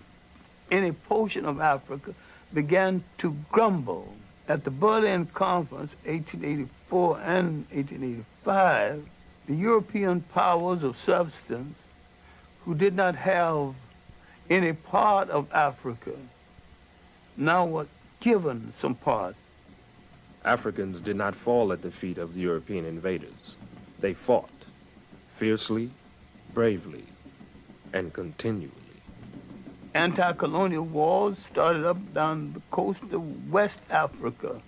any portion of Africa began to grumble. At the Berlin Conference, 1884 and 1885, the European powers of substance who did not have any part of Africa now were given some parts. Africans did not fall at the feet of the European invaders. They fought fiercely, bravely, and continually. Anti-colonial wars started up down the coast of West Africa,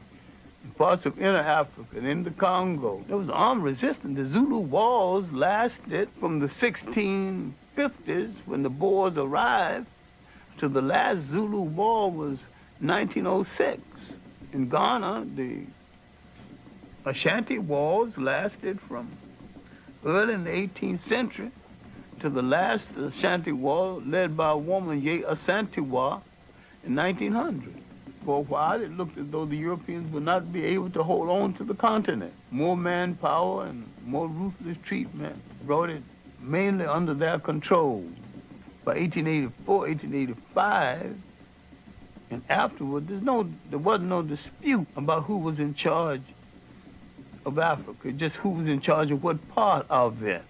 in parts of inner Africa, and in the Congo. There was armed resistance. The Zulu wars lasted from the 1650s, when the Boers arrived, to the last Zulu war was 1906. In Ghana, the Ashanti wars lasted from early in the 18th century to the last Ashanti war, led by a woman, Ye Asantewa, in 1900. For a while, it looked as though the Europeans would not be able to hold on to the continent. More manpower and more ruthless treatment brought it mainly under their control. By 1884, 1885, and afterward, there wasn't no dispute about who was in charge of Africa, just who was in charge of what part of it.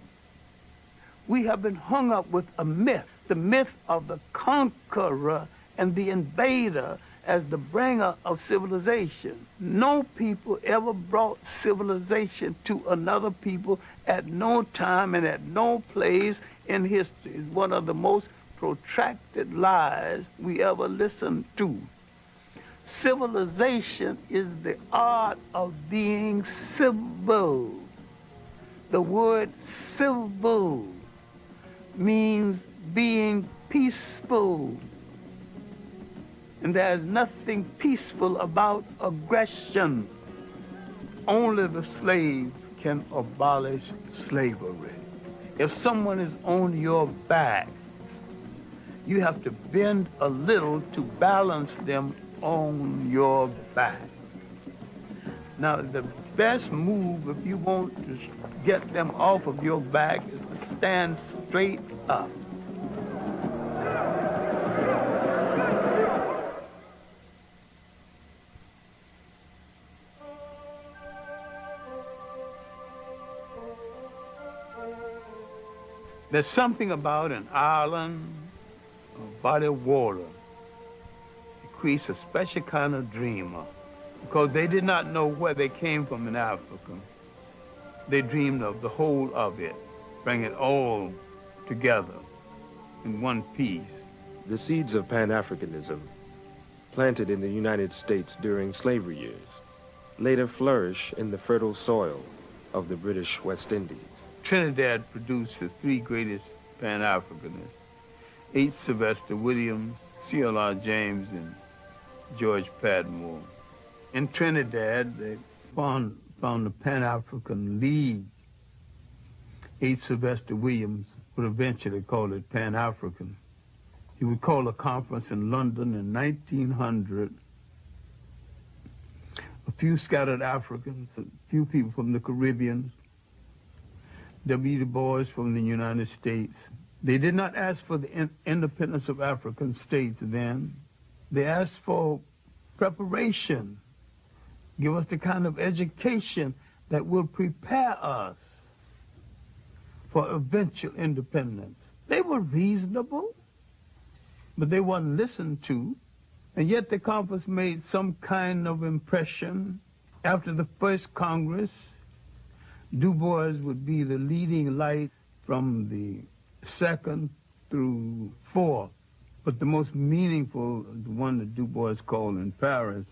We have been hung up with a myth, the myth of the conqueror and the invader as the bringer of civilization. No people ever brought civilization to another people at no time and at no place in history. It's one of the most protracted lies we ever listened to. Civilization is the art of being civil. The word civil means being peaceful. And there's nothing peaceful about aggression. Only the slave can abolish slavery. If someone is on your back, you have to bend a little to balance them on your back. Now, the best move if you want to get them off of your back is to stand straight up. There's something about an island, a body of water, increase a special kind of dreamer, because they did not know where they came from in Africa. They dreamed of the whole of it, bring it all together in one piece. The seeds of Pan-Africanism, planted in the United States during slavery years, later flourish in the fertile soil of the British West Indies. Trinidad produced the three greatest Pan-Africanists, H. Sylvester Williams, C.L.R. James, and George Padmore. In Trinidad, they found the Pan-African League. H. Sylvester Williams would eventually call it Pan-African. He would call a conference in London in 1900. A few scattered Africans, a few people from the Caribbean, W. Du Bois from the United States. They did not ask for the independence of African states then. They asked for preparation. Give us the kind of education that will prepare us for eventual independence. They were reasonable, but they weren't listened to. And yet the conference made some kind of impression. After the first Congress, Du Bois would be the leading light from the second through fourth. But the most meaningful, the one that Du Bois called in Paris,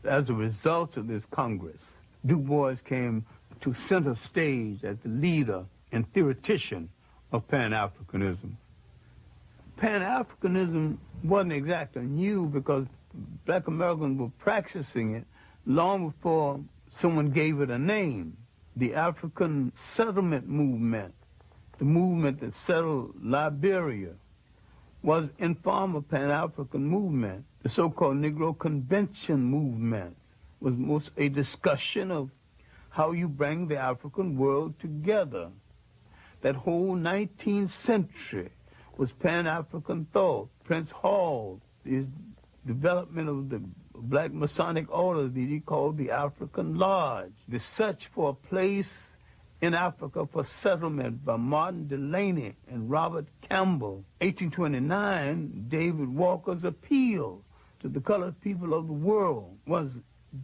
as a result of this Congress, Du Bois came to center stage as the leader and theoretician of Pan-Africanism. Pan-Africanism wasn't exactly new because black Americans were practicing it long before someone gave it a name. The African settlement movement, the movement that settled Liberia, was in form of Pan-African movement. The so-called Negro Convention movement was most a discussion of how you bring the African world together. That whole 19th century was Pan-African thought. Prince Hall, his development of the black Masonic order that he called the African Lodge, the search for a place in Africa for settlement by Martin Delany and Robert Campbell. 1829, David Walker's appeal to the colored people of the world was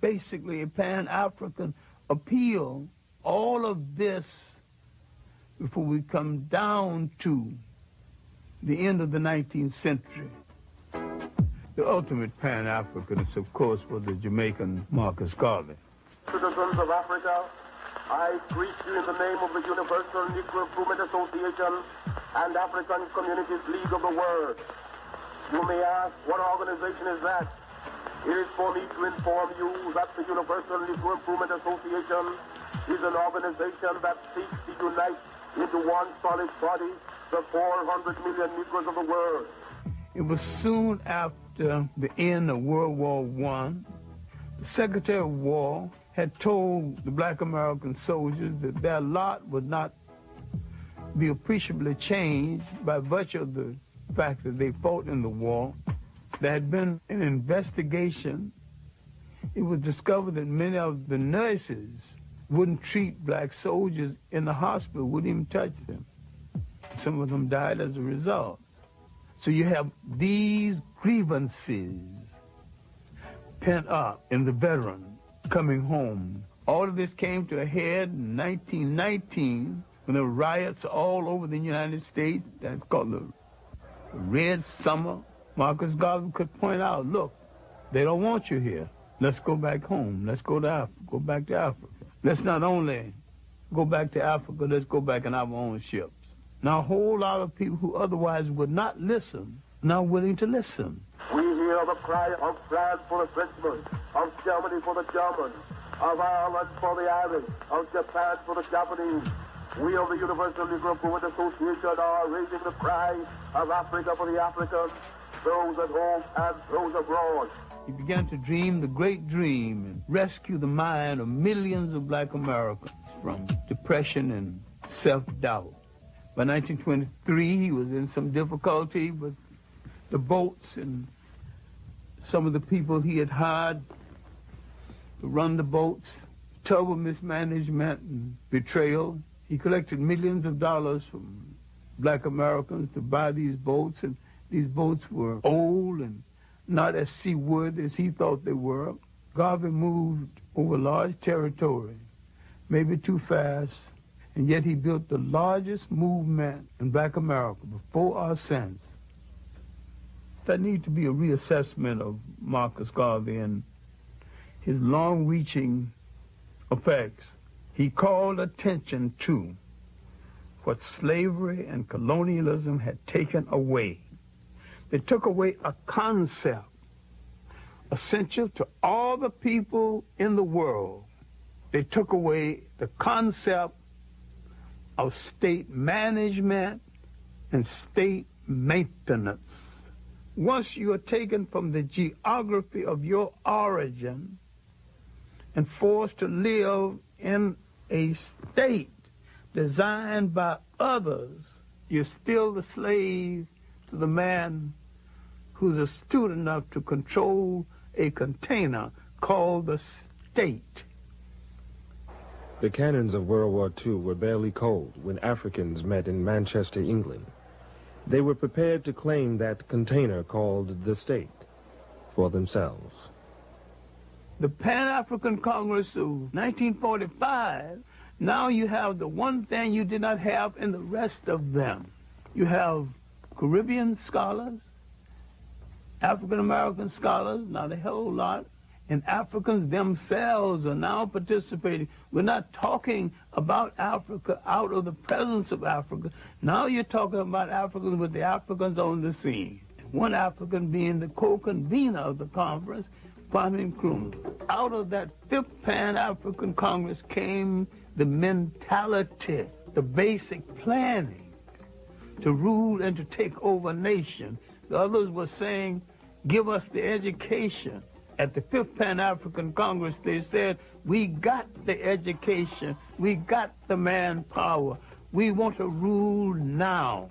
basically a Pan-African appeal. All of this, before we come down to the end of the 19th century. The ultimate Pan-Africanist, of course, was the Jamaican Marcus Garvey. Citizens of Africa, I greet you in the name of the Universal Negro Improvement Association and African Communities League of the World. You may ask, what organization is that? It is for me to inform you that the Universal Negro Improvement Association is an organization that seeks to unite into one solid body the 400 million Negroes of the world. It was soon after the end of World War I. The Secretary of War had told the black American soldiers that their lot would not be appreciably changed by virtue of the fact that they fought in the war. There had been an investigation. It was discovered that many of the nurses wouldn't treat black soldiers in the hospital, wouldn't even touch them. Some of them died as a result. So you have these grievances pent up in the veteran coming home. All of this came to a head in 1919 when there were riots all over the United States. That's called the Red Summer. Marcus Garvey could point out, look, they don't want you here. Let's go back home. Let's go to Africa. Go back to Africa. Let's not only go back to Africa, let's go back in our own ships. Now, a whole lot of people who otherwise would not listen, now willing to listen. We hear the cry of France for the Frenchmen, of Germany for the Germans, of Ireland for the Irish, of Japan for the Japanese. We of the Universal Negro Improvement Association are raising the cry of Africa for the Africans, those at home and those abroad. He began to dream the great dream and rescue the mind of millions of black Americans from depression and self-doubt. By 1923, he was in some difficulty with the boats and some of the people he had hired to run the boats. Terrible mismanagement and betrayal. He collected millions of dollars from black Americans to buy these boats, and these boats were old and not as seaworthy as he thought they were. Garvey moved over large territory, maybe too fast, and yet he built the largest movement in Black America before or since. There needs to be a reassessment of Marcus Garvey and his long-reaching effects. He called attention to what slavery and colonialism had taken away. They took away a concept essential to all the people in the world. They took away the concept of state management and state maintenance. Once you are taken from the geography of your origin and forced to live in a state designed by others, you're still the slave to the man who's astute enough to control a container called the state. The cannons of World War II were barely cold when Africans met in Manchester, England. They were prepared to claim that container called the state for themselves. The Pan-African Congress of 1945, now you have the one thing you did not have in the rest of them. You have Caribbean scholars, African-American scholars, not a whole lot, and Africans themselves are now participating. We're not talking about Africa out of the presence of Africa. Now you're talking about Africans with the Africans on the scene. One African being the co-convener of the conference, Kwame Nkrumah. Out of that fifth Pan-African Congress came the mentality, the basic planning to rule and to take over a nation. The others were saying, give us the education. At the fifth Pan-African Congress, they said, we got the education, we got the manpower, we want to rule now.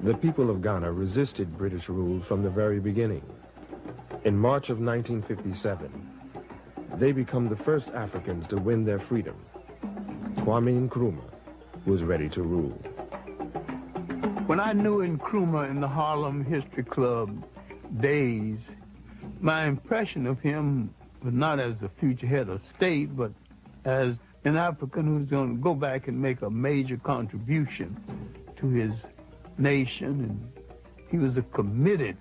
The people of Ghana resisted British rule from the very beginning. In March of 1957, they become the first Africans to win their freedom. Kwame Nkrumah was ready to rule. When I knew Nkrumah in the Harlem History Club days, my impression of him was not as the future head of state, but as an African who's going to go back and make a major contribution to his nation, and he was a committed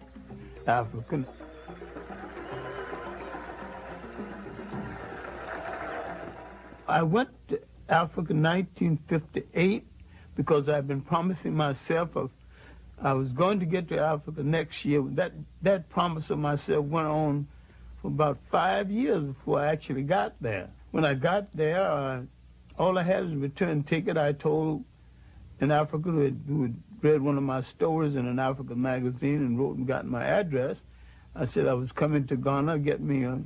African. I went to Africa in 1958 because I've been promising myself I was going to get to Africa next year. That promise of myself went on for about 5 years before I actually got there. When I got there, all I had was a return ticket. I told an African who had read one of my stories in an African magazine and wrote and got my address. I said I was coming to Ghana, get me a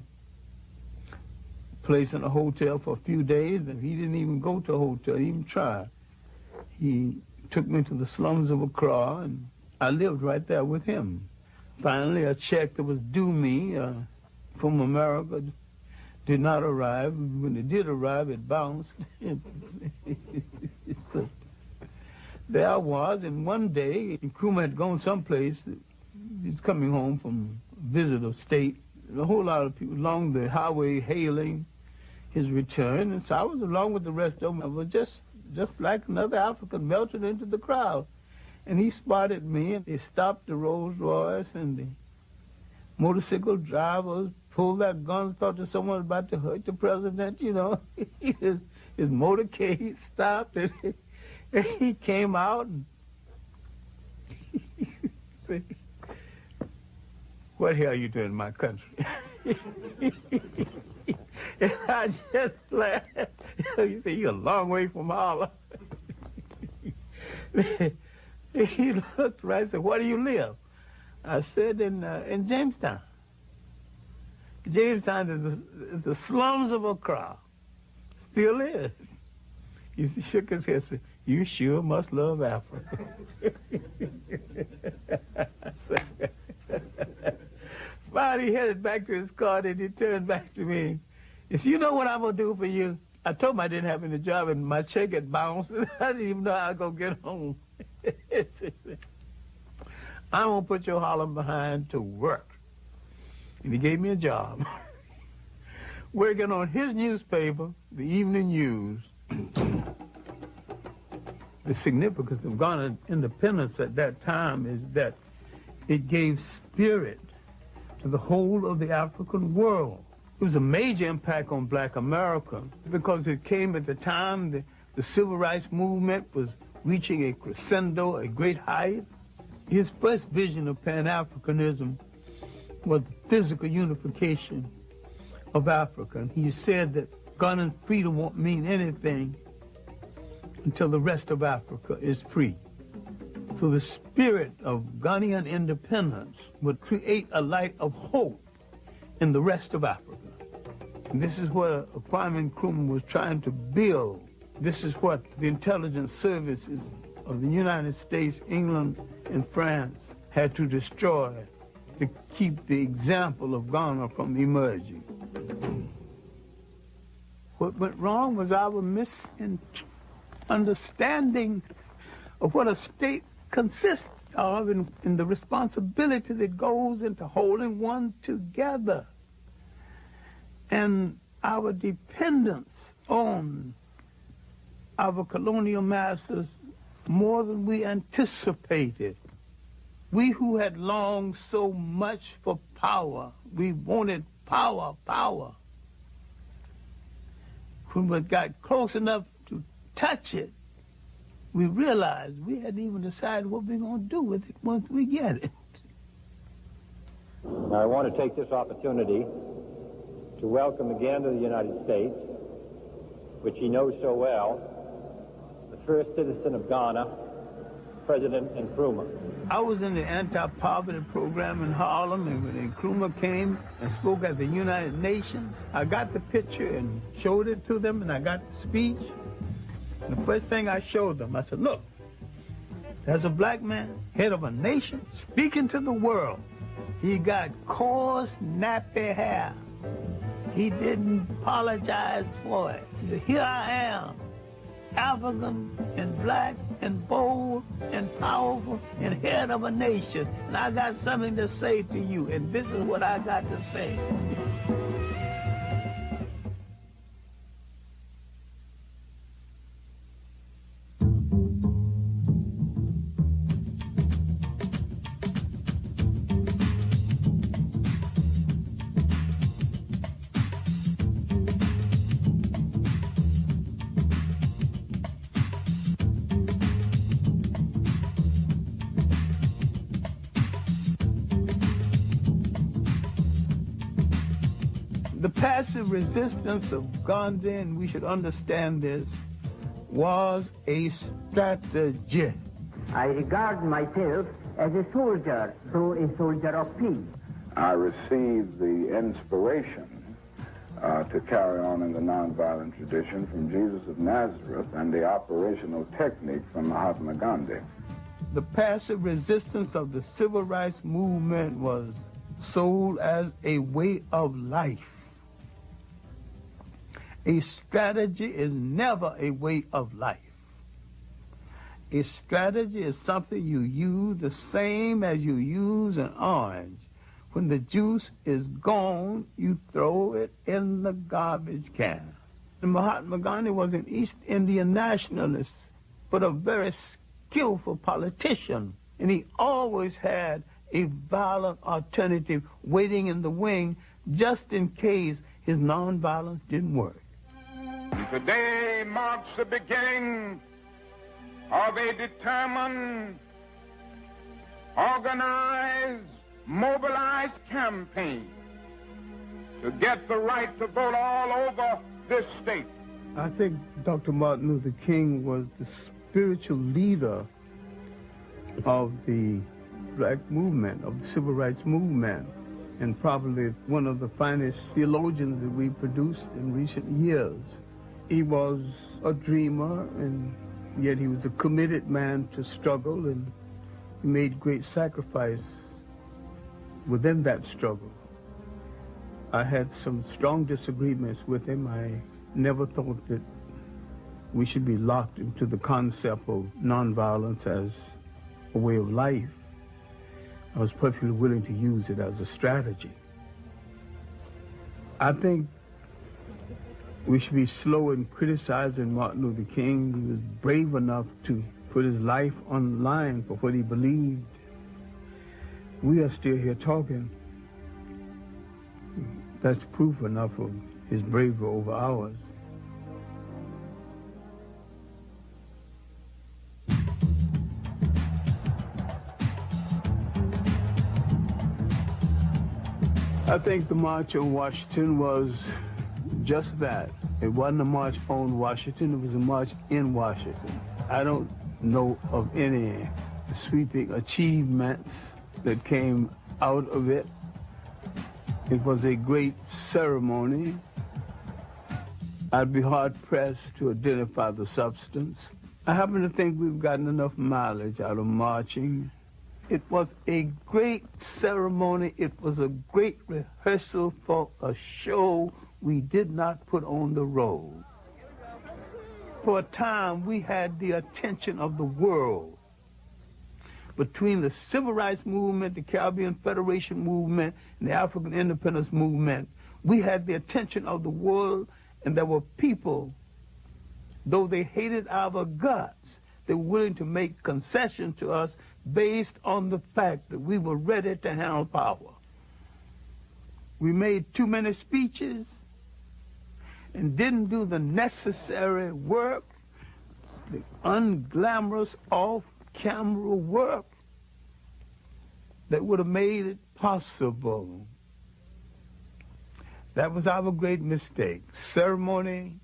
place in a hotel for a few days, and he didn't even go to a hotel, he didn't even try. He took me to the slums of Accra, and I lived right there with him. Finally, a check that was due me from America did not arrive. When it did arrive, it bounced. So there I was, and one day, Nkrumah had gone someplace. He's coming home from a visit of state. A whole lot of people along the highway hailing his return, and so I was along with the rest of them. I was just like another African melted into the crowd. And he spotted me, and they stopped the Rolls Royce, and the motorcycle drivers pulled their guns, thought that someone was about to hurt the president, you know. his motorcade stopped, and he came out, and he said, what the hell are you doing in my country? And I just laughed. You say, you're a long way from Harlem. He looked right and said, where do you live? I said, in Jamestown. Jamestown is the slums of Accra. Still is. He shook his head and said, you sure must love Africa. Finally, he headed back to his car, and he turned back to me. He said, you know what I'm going to do for you? I told him I didn't have any job, and my check had bounced, and I didn't even know how I was going to get home. I'm going to put your Harlem behind to work. And he gave me a job. Working on his newspaper, the Evening News. The significance of Ghana's independence at that time is that it gave spirit to the whole of the African world. It was a major impact on Black America because it came at the time the civil rights movement was reaching a crescendo, a great height. His first vision of Pan-Africanism was the physical unification of Africa. And he said that Ghanaian freedom won't mean anything until the rest of Africa is free. So the spirit of Ghanaian independence would create a light of hope in the rest of Africa. And this is what Kwame Nkrumah was trying to build. This is what the intelligence services of the United States, England, and France had to destroy to keep the example of Ghana from emerging. What went wrong was our misunderstanding of what a state consists of and the responsibility that goes into holding one together. And our dependence on our colonial masters more than we anticipated. We who had longed so much for power, we wanted power. When we got close enough to touch it, we realized we hadn't even decided what we're going to do with it once we get it. I want to take this opportunity to welcome again to the United States, which he knows so well, the first citizen of Ghana, President Nkrumah. I was in the anti-poverty program in Harlem, and when Nkrumah came and spoke at the United Nations, I got the picture and showed it to them, and I got the speech. And the first thing I showed them, I said, look, there's a black man, head of a nation, speaking to the world. He got coarse, nappy hair. He didn't apologize for it. He said, here I am, African and black and bold and powerful and head of a nation. And I got something to say to you, and this is what I got to say. The passive resistance of Grande, and we should understand this, was a strategy. I regard myself as a soldier, though a soldier of peace. I received the inspiration to carry on in the nonviolent tradition from Jesus of Nazareth and the operational technique from Mahatma Gandhi. The passive resistance of the civil rights movement was sold as a way of life. A strategy is never a way of life. A strategy is something you use the same as you use an orange. When the juice is gone, you throw it in the garbage can. And Mahatma Gandhi was an East Indian nationalist, but a very skillful politician. And he always had a violent alternative waiting in the wing just in case his nonviolence didn't work. Today marks the beginning of a determined, organized, mobilized campaign to get the right to vote all over this state. I think Dr. Martin Luther King was the spiritual leader of the black movement, of the civil rights movement, and probably one of the finest theologians that we produced in recent years. He was a dreamer, and yet he was a committed man to struggle, and he made great sacrifice within that struggle. I had some strong disagreements with him. I never thought that we should be locked into the concept of nonviolence as a way of life. I was perfectly willing to use it as a strategy. I think we should be slow in criticizing Martin Luther King. He was brave enough to put his life on the line for what he believed. We are still here talking. That's proof enough of his bravery over ours. I think the March on Washington was just that. It wasn't a march on Washington, it was a march in Washington. I don't know of any sweeping achievements that came out of it. It was a great ceremony. I'd be hard-pressed to identify the substance. I happen to think we've gotten enough mileage out of marching. It was a great ceremony. It was a great rehearsal for a show we did not put on the road. For a time, we had the attention of the world. Between the Civil Rights Movement, the Caribbean Federation Movement, and the African Independence Movement, we had the attention of the world, and there were people, though they hated our guts, they were willing to make concessions to us based on the fact that we were ready to handle power. We made too many speeches and didn't do the necessary work, the unglamorous off-camera work that would have made it possible. That was our great mistake. Ceremony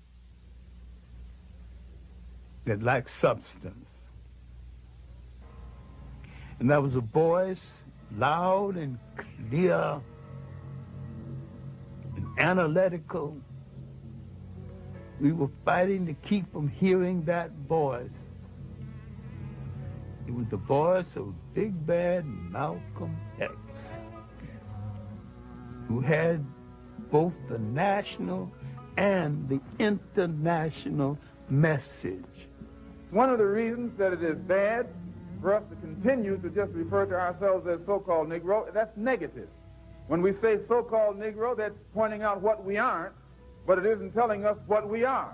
that lacked substance. And that was a voice, loud and clear and analytical. We were fighting to keep from hearing that voice. It was the voice of Big Bad Malcolm X, who had both the national and the international message. One of the reasons that it is bad for us to continue to just refer to ourselves as so-called Negro, that's negative. When we say so-called Negro, that's pointing out what we aren't, but it isn't telling us what we are.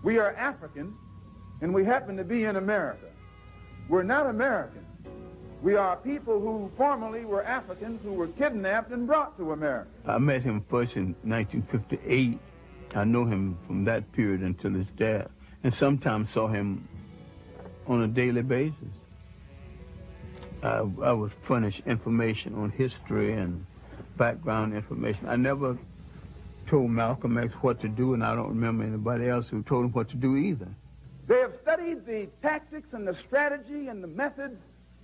We are African, and we happen to be in America. We're not American. We are people who formerly were Africans who were kidnapped and brought to America. I met him first in 1958. I know him from that period until his death, and sometimes saw him on a daily basis. I would furnish information on history and background information. I never told Malcolm X what to do, and I don't remember anybody else who told him what to do either. They have studied the tactics and the strategy and the methods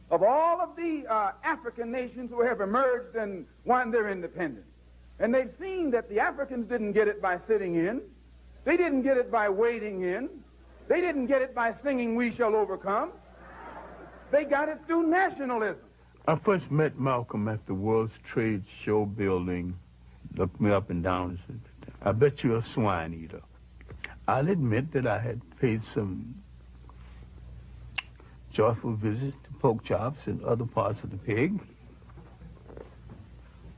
of all of the African nations who have emerged and won their independence. And they've seen that the Africans didn't get it by sitting in. They didn't get it by waiting in. They didn't get it by singing "We Shall Overcome." They got it through nationalism. I first met Malcolm at the World's Trade Show building. Looked me up and down and said, "I bet you're a swine eater." I'll admit that I had paid some joyful visits to pork chops and other parts of the pig.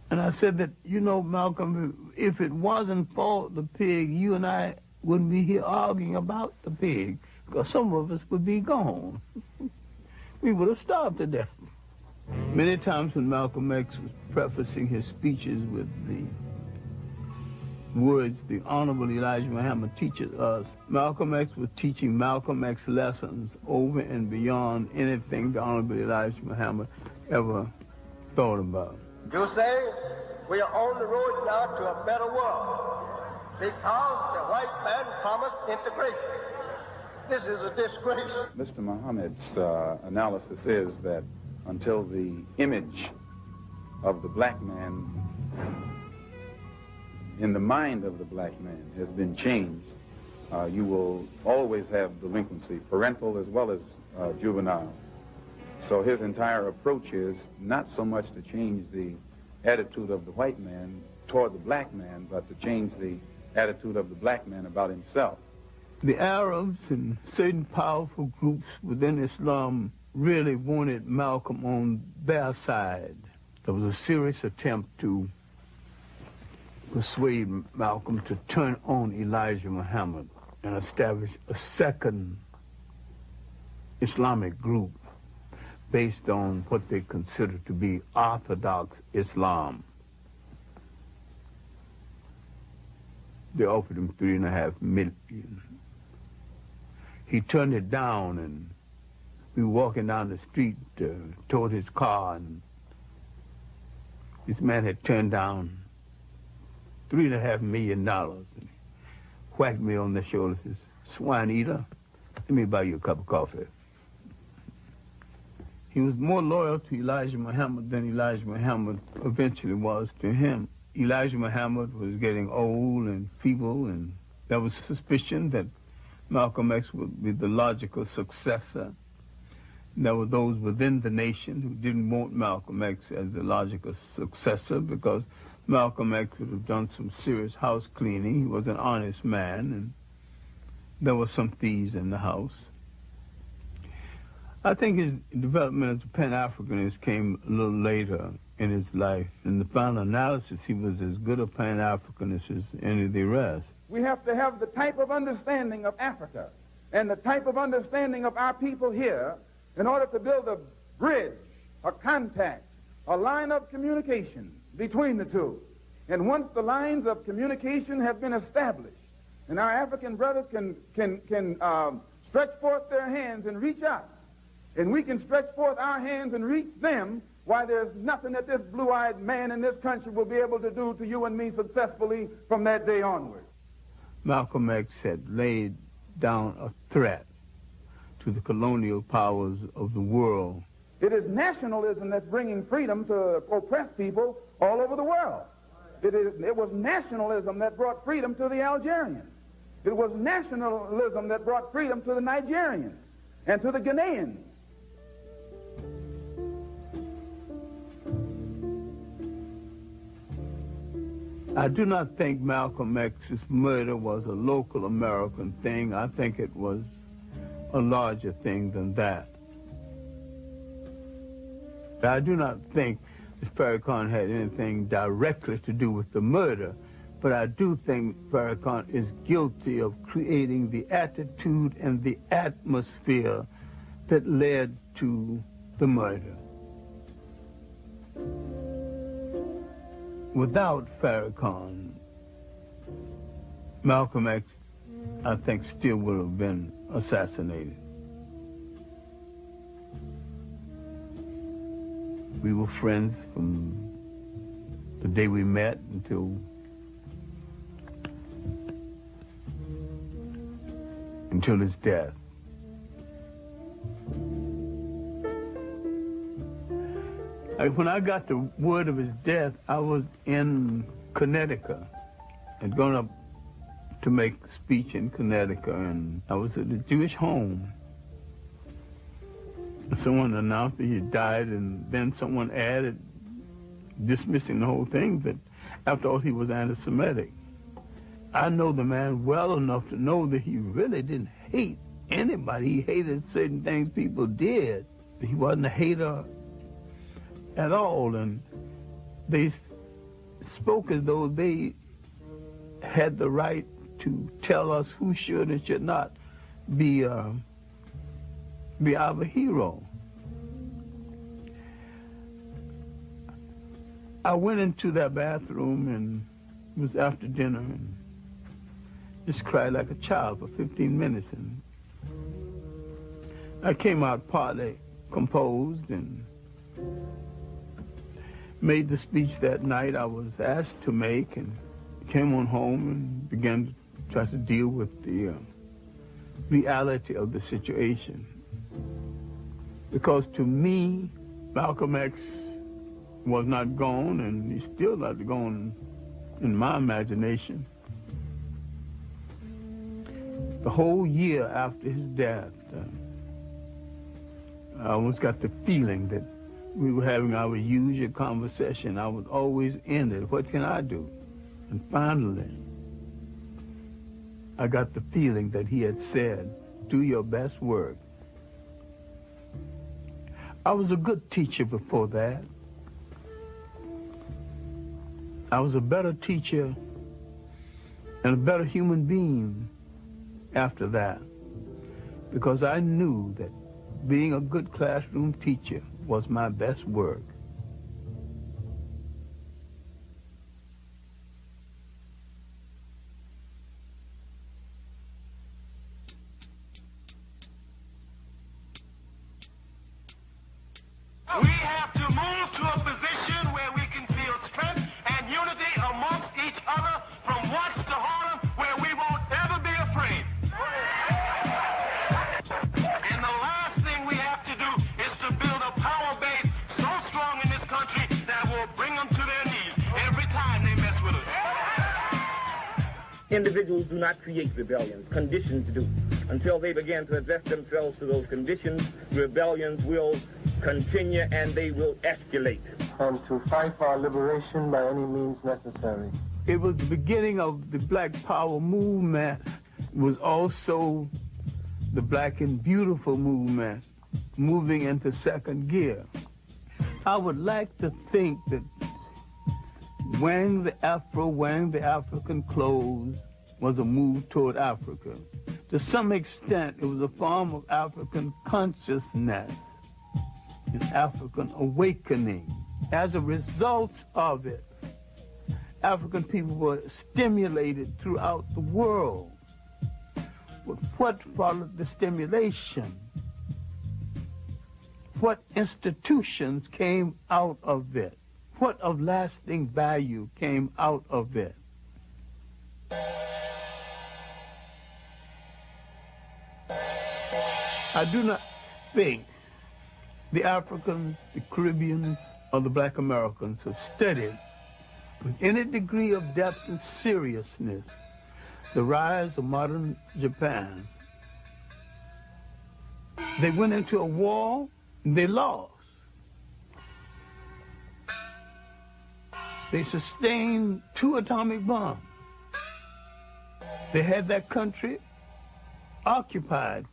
And I said that, you know, Malcolm, if it wasn't for the pig, you and I wouldn't be here arguing about the pig, because some of us would be gone. We would have starved to death. Many times when Malcolm X was prefacing his speeches with the words, "The Honorable Elijah Muhammad teaches us," Malcolm X was teaching Malcolm X lessons over and beyond anything the Honorable Elijah Muhammad ever thought about. You say we are on the road now to a better world because the white man promised integration. This is a disgrace. Mr. Muhammad's analysis is that until the image of the black man in the mind of the black man has been changed, you will always have delinquency, parental as well as juvenile. So his entire approach is not so much to change the attitude of the white man toward the black man, but to change the attitude of the black man about himself. The Arabs and certain powerful groups within Islam really wanted Malcolm on their side, there was a serious attempt to persuade Malcolm to turn on Elijah Muhammad and establish a second Islamic group based on what they considered to be Orthodox Islam. They offered him $3.5 million. He turned it down, and we were walking down the street toward his car, and this man had turned down $3.5 million. And he whacked me on the shoulder and says, "Swine eater, let me buy you a cup of coffee." He was more loyal to Elijah Muhammad than Elijah Muhammad eventually was to him. Elijah Muhammad was getting old and feeble, and there was suspicion that Malcolm X would be the logical successor. And there were those within the nation who didn't want Malcolm X as the logical successor because Malcolm X would have done some serious house cleaning. He was an honest man, and there were some thieves in the house. I think his development as a Pan-Africanist came a little later in his life. In the final analysis, he was as good a Pan-Africanist as any of the rest. We have to have the type of understanding of Africa and the type of understanding of our people here in order to build a bridge, a contact, a line of communication between the two. And once the lines of communication have been established, and our African brothers can stretch forth their hands and reach us, and we can stretch forth our hands and reach them, why, there's nothing that this blue-eyed man in this country will be able to do to you and me successfully from that day onward. Malcolm X had laid down a threat to the colonial powers of the world. It is nationalism that's bringing freedom to oppressed people all over the world. It was nationalism that brought freedom to the Algerians. It was nationalism that brought freedom to the Nigerians and to the Ghanaians. I do not think Malcolm X's murder was a local American thing. I think it was a larger thing than that. I do not think that Farrakhan had anything directly to do with the murder, but I do think Farrakhan is guilty of creating the attitude and the atmosphere that led to the murder. Without Farrakhan, Malcolm X, I think, still would have been assassinated. We were friends from the day we met until his death. When I got the word of his death, I was in Connecticut and going up to make a speech in Connecticut, and I was at a Jewish home. Someone announced that he died, and then someone added, dismissing the whole thing, that after all, he was anti-Semitic. I know the man well enough to know that he really didn't hate anybody. He hated certain things people did. He wasn't a hater at all, and they spoke as though they had the right to tell us who should and should not be our hero. I went into that bathroom, and it was after dinner, and just cried like a child for 15 minutes, and I came out partly composed and made the speech that night I was asked to make, and came on home and began to try to deal with the reality of the situation. Because to me, Malcolm X was not gone, and he's still not gone in my imagination. The whole year after his death, I almost got the feeling that we were having our usual conversation. I was always in it. What can I do? And finally, I got the feeling that he had said, do your best work. I was a good teacher before that. I was a better teacher and a better human being after that, because I knew that being a good classroom teacher was my best work. We have to move to a position where we can feel strength and unity amongst each other from Watts to Harlem, where we won't ever be afraid. And the last thing we have to do is to build a power base so strong in this country that will bring them to their knees every time they mess with us. Individuals do not create rebellions, conditions do. Until they begin to address themselves to those conditions, rebellions will continue and they will escalate. And to fight for our liberation by any means necessary. It was the beginning of the Black Power movement. It was also the Black and Beautiful movement, moving into second gear. I would like to think that wearing the afro, wearing the African clothes was a move toward Africa. To some extent, it was a form of African consciousness, an African awakening. As a result of it, African people were stimulated throughout the world. But what followed the stimulation? What institutions came out of it? What of lasting value came out of it? I do not think the Africans, the Caribbeans, or the Black Americans have studied with any degree of depth and seriousness the rise of modern Japan. They went into a war and they lost. They sustained 2 atomic bombs. They had that country occupied.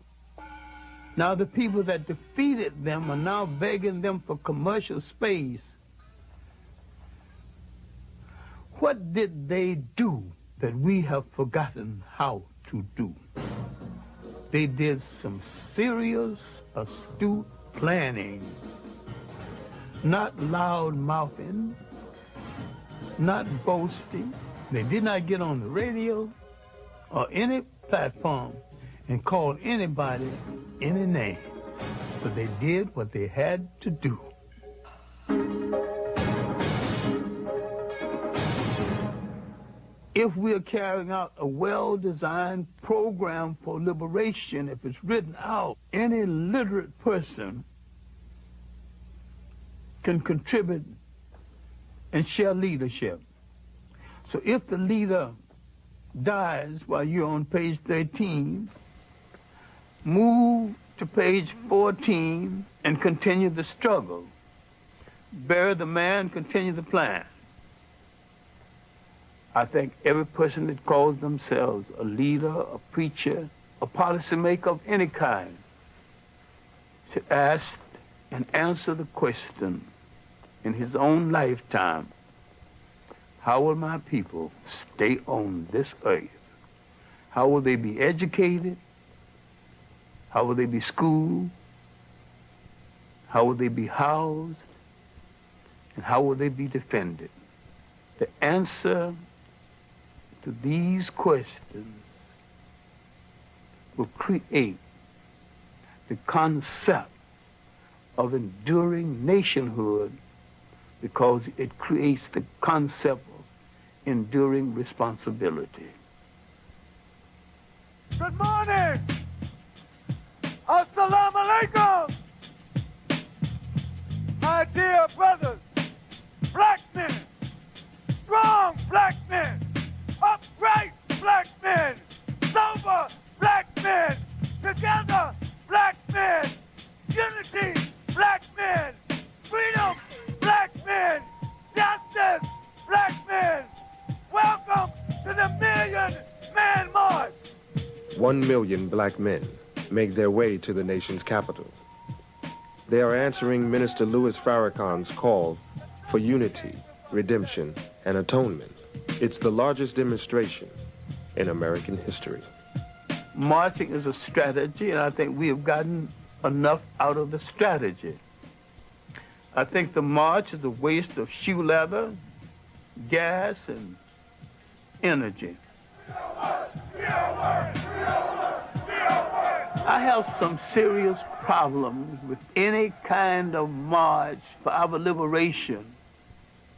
Now the people that defeated them are now begging them for commercial space. What did they do that we have forgotten how to do? They did some serious, astute planning, not loud mouthing, not boasting. They did not get on the radio or any platform and call anybody any name, but they did what they had to do. If we're carrying out a well-designed program for liberation, if it's written out, any literate person can contribute and share leadership. So if the leader dies while you're on page 13, move to page 14 and continue the struggle. Bury the man, continue the plan. I think every person that calls themselves a leader, a preacher, a policymaker of any kind should ask and answer the question in his own lifetime: how will my people stay on this earth? How will they be educated? How will they be schooled? How will they be housed? And how will they be defended? The answer to these questions will create the concept of enduring nationhood, because it creates the concept of enduring responsibility. Good morning! Assalamu alaikum! My dear brothers, black men, strong black men, upright black men, sober black men, together black men, unity black men, freedom black men, justice black men. Welcome to the Million Man March. 1 million black men make their way to the nation's capital. They are answering Minister Louis Farrakhan's call for unity, redemption, and atonement. It's the largest demonstration in American history. Marching is a strategy, and I think we have gotten enough out of the strategy. I think the march is a waste of shoe leather, gas, and energy. I have some serious problems with any kind of march for our liberation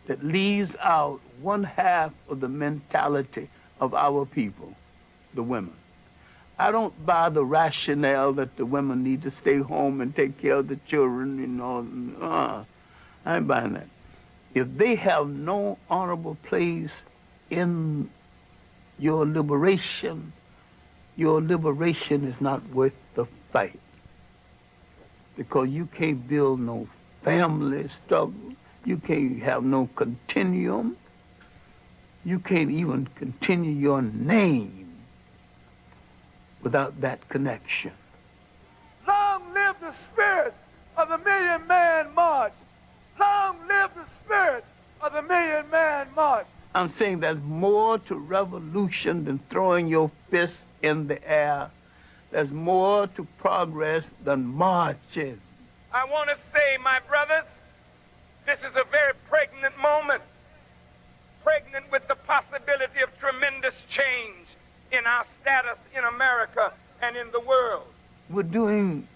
that leaves out one half of the mentality of our people, the women. I don't buy the rationale that the women need to stay home and take care of the children, you know. I ain't buying that. If they have no honorable place in your liberation is not worth the fight. Because you can't build no family struggle. You can't have no continuum. You can't even continue your name without that connection. Long live the spirit of the Million Man March. Long live the spirit of the Million Man March. I'm saying there's more to revolution than throwing your fist in the air. There's more to progress than marching. I want to say, my brothers, this is a very pregnant moment. Pregnant with the possibility of tremendous change in our status in America and in the world. We're doing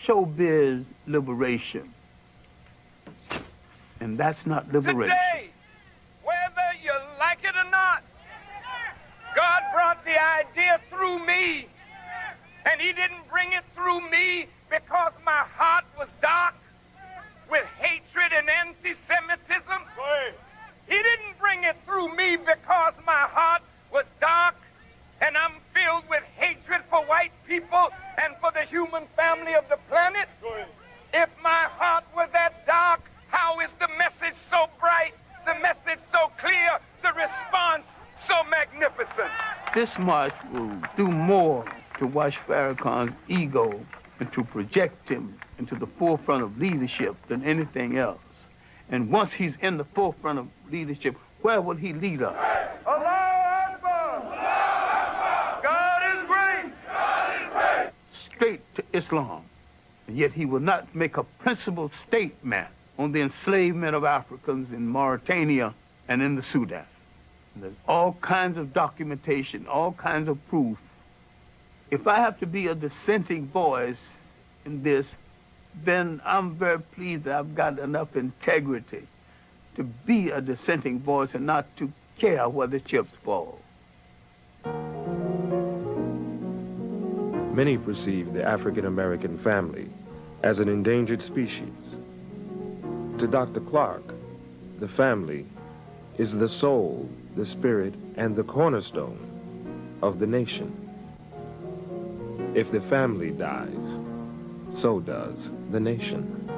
showbiz liberation. And that's not liberation. Today, whether you like it or not, God brought the idea through me. And he didn't bring it through me because my heart was dark with hatred and anti-Semitism. He didn't bring it through me because my heart was dark and I'm filled with hatred for white people and for the human family of the planet. If my heart were that dark, how is the message so bright, the message so clear, the response so magnificent? This march will do more to wash Farrakhan's ego and to project him into the forefront of leadership than anything else. And once he's in the forefront of leadership, where will he lead us? Allahu Akbar! God is great! God is great! Straight to Islam. And yet he will not make a principled statement on the enslavement of Africans in Mauritania and in the Sudan. And there's all kinds of documentation, all kinds of proof. If I have to be a dissenting voice in this, then I'm very pleased that I've got enough integrity to be a dissenting voice and not to care where the chips fall. Many perceive the African-American family as an endangered species. To Dr. Clarke, the family is the soul, the spirit, and the cornerstone of the nation. If the family dies, so does the nation.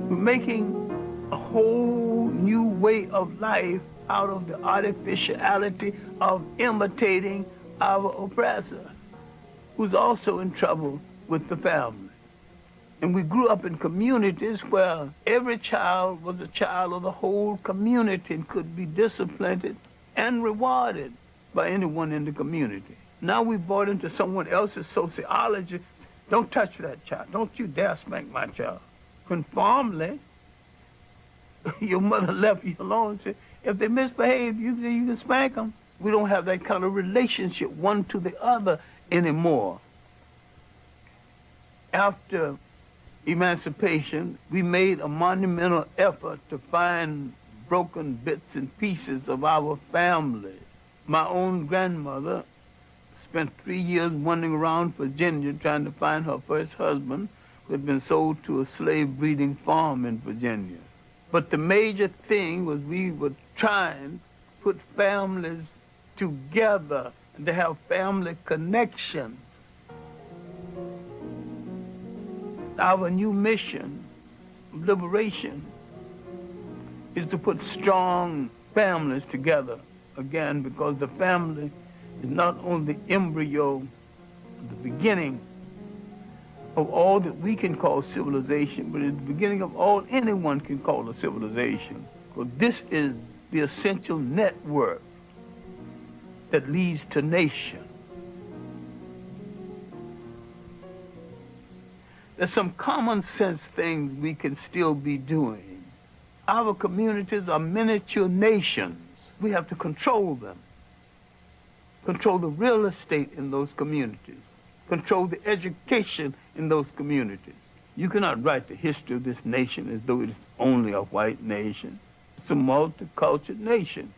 We're making a whole new way of life out of the artificiality of imitating our oppressor, who's also in trouble with the family. And we grew up in communities where every child was a child of the whole community and could be disciplined and rewarded by anyone in the community. Now we bought into someone else's sociology. Don't touch that child. Don't you dare spank my child. Conformly, your mother left you alone and said, if they misbehave, you can spank them. We don't have that kind of relationship one to the other anymore. After emancipation, we made a monumental effort to find broken bits and pieces of our family. My own grandmother spent 3 years wandering around Virginia trying to find her first husband, who had been sold to a slave breeding farm in Virginia. But the major thing was we were trying to put families together and to have family connections. Our new mission of liberation is to put strong families together again, because the family is not only the embryo, the beginning of all that we can call civilization, but it's the beginning of all anyone can call a civilization. Because this is the essential network that leads to nation. There's some common sense things we can still be doing. Our communities are miniature nations. We have to control them. Control the real estate in those communities. Control the education in those communities. You cannot write the history of this nation as though it is only a white nation. It's a multicultural nation.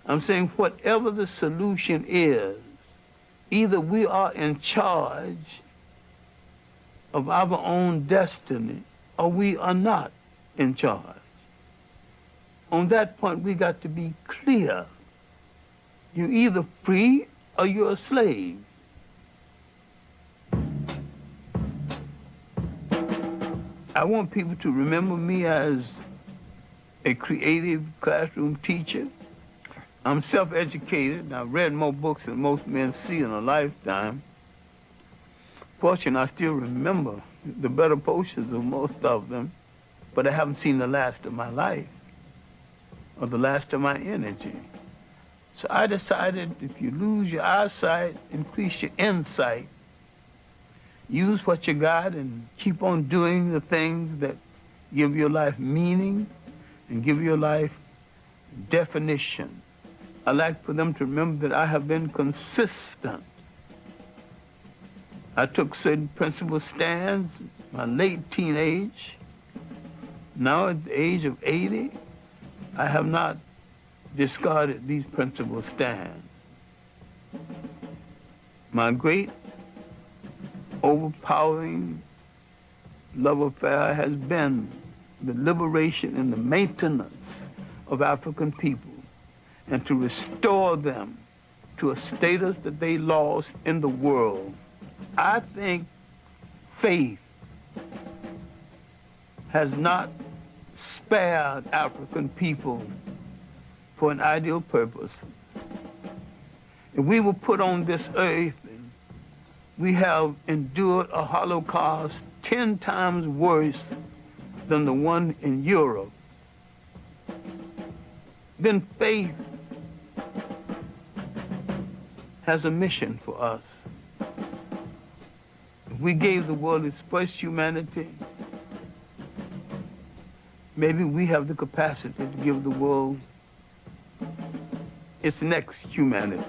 I'm saying whatever the solution is, either we are in charge of our own destiny or we are not in charge. On that point, we got to be clear. You're either free or you're a slave. I want people to remember me as a creative classroom teacher. I'm self-educated. I've read more books than most men see in a lifetime. Fortunately, I still remember the better portions of most of them, but I haven't seen the last of my life or the last of my energy. So I decided if you lose your eyesight, increase your insight. Use what you got and keep on doing the things that give your life meaning and give your life definition. I like for them to remember that I have been consistent. I took certain principle stands in my late teenage. Now at the age of 80, I have not discarded these principle stands. My great overpowering love affair has been the liberation and the maintenance of African people and to restore them to a status that they lost in the world. I think faith has not spared African people for an ideal purpose. If we were put on this earth, we have endured a Holocaust 10 times worse than the one in Europe. Then faith has a mission for us. If we gave the world its first humanity, maybe we have the capacity to give the world its next humanity.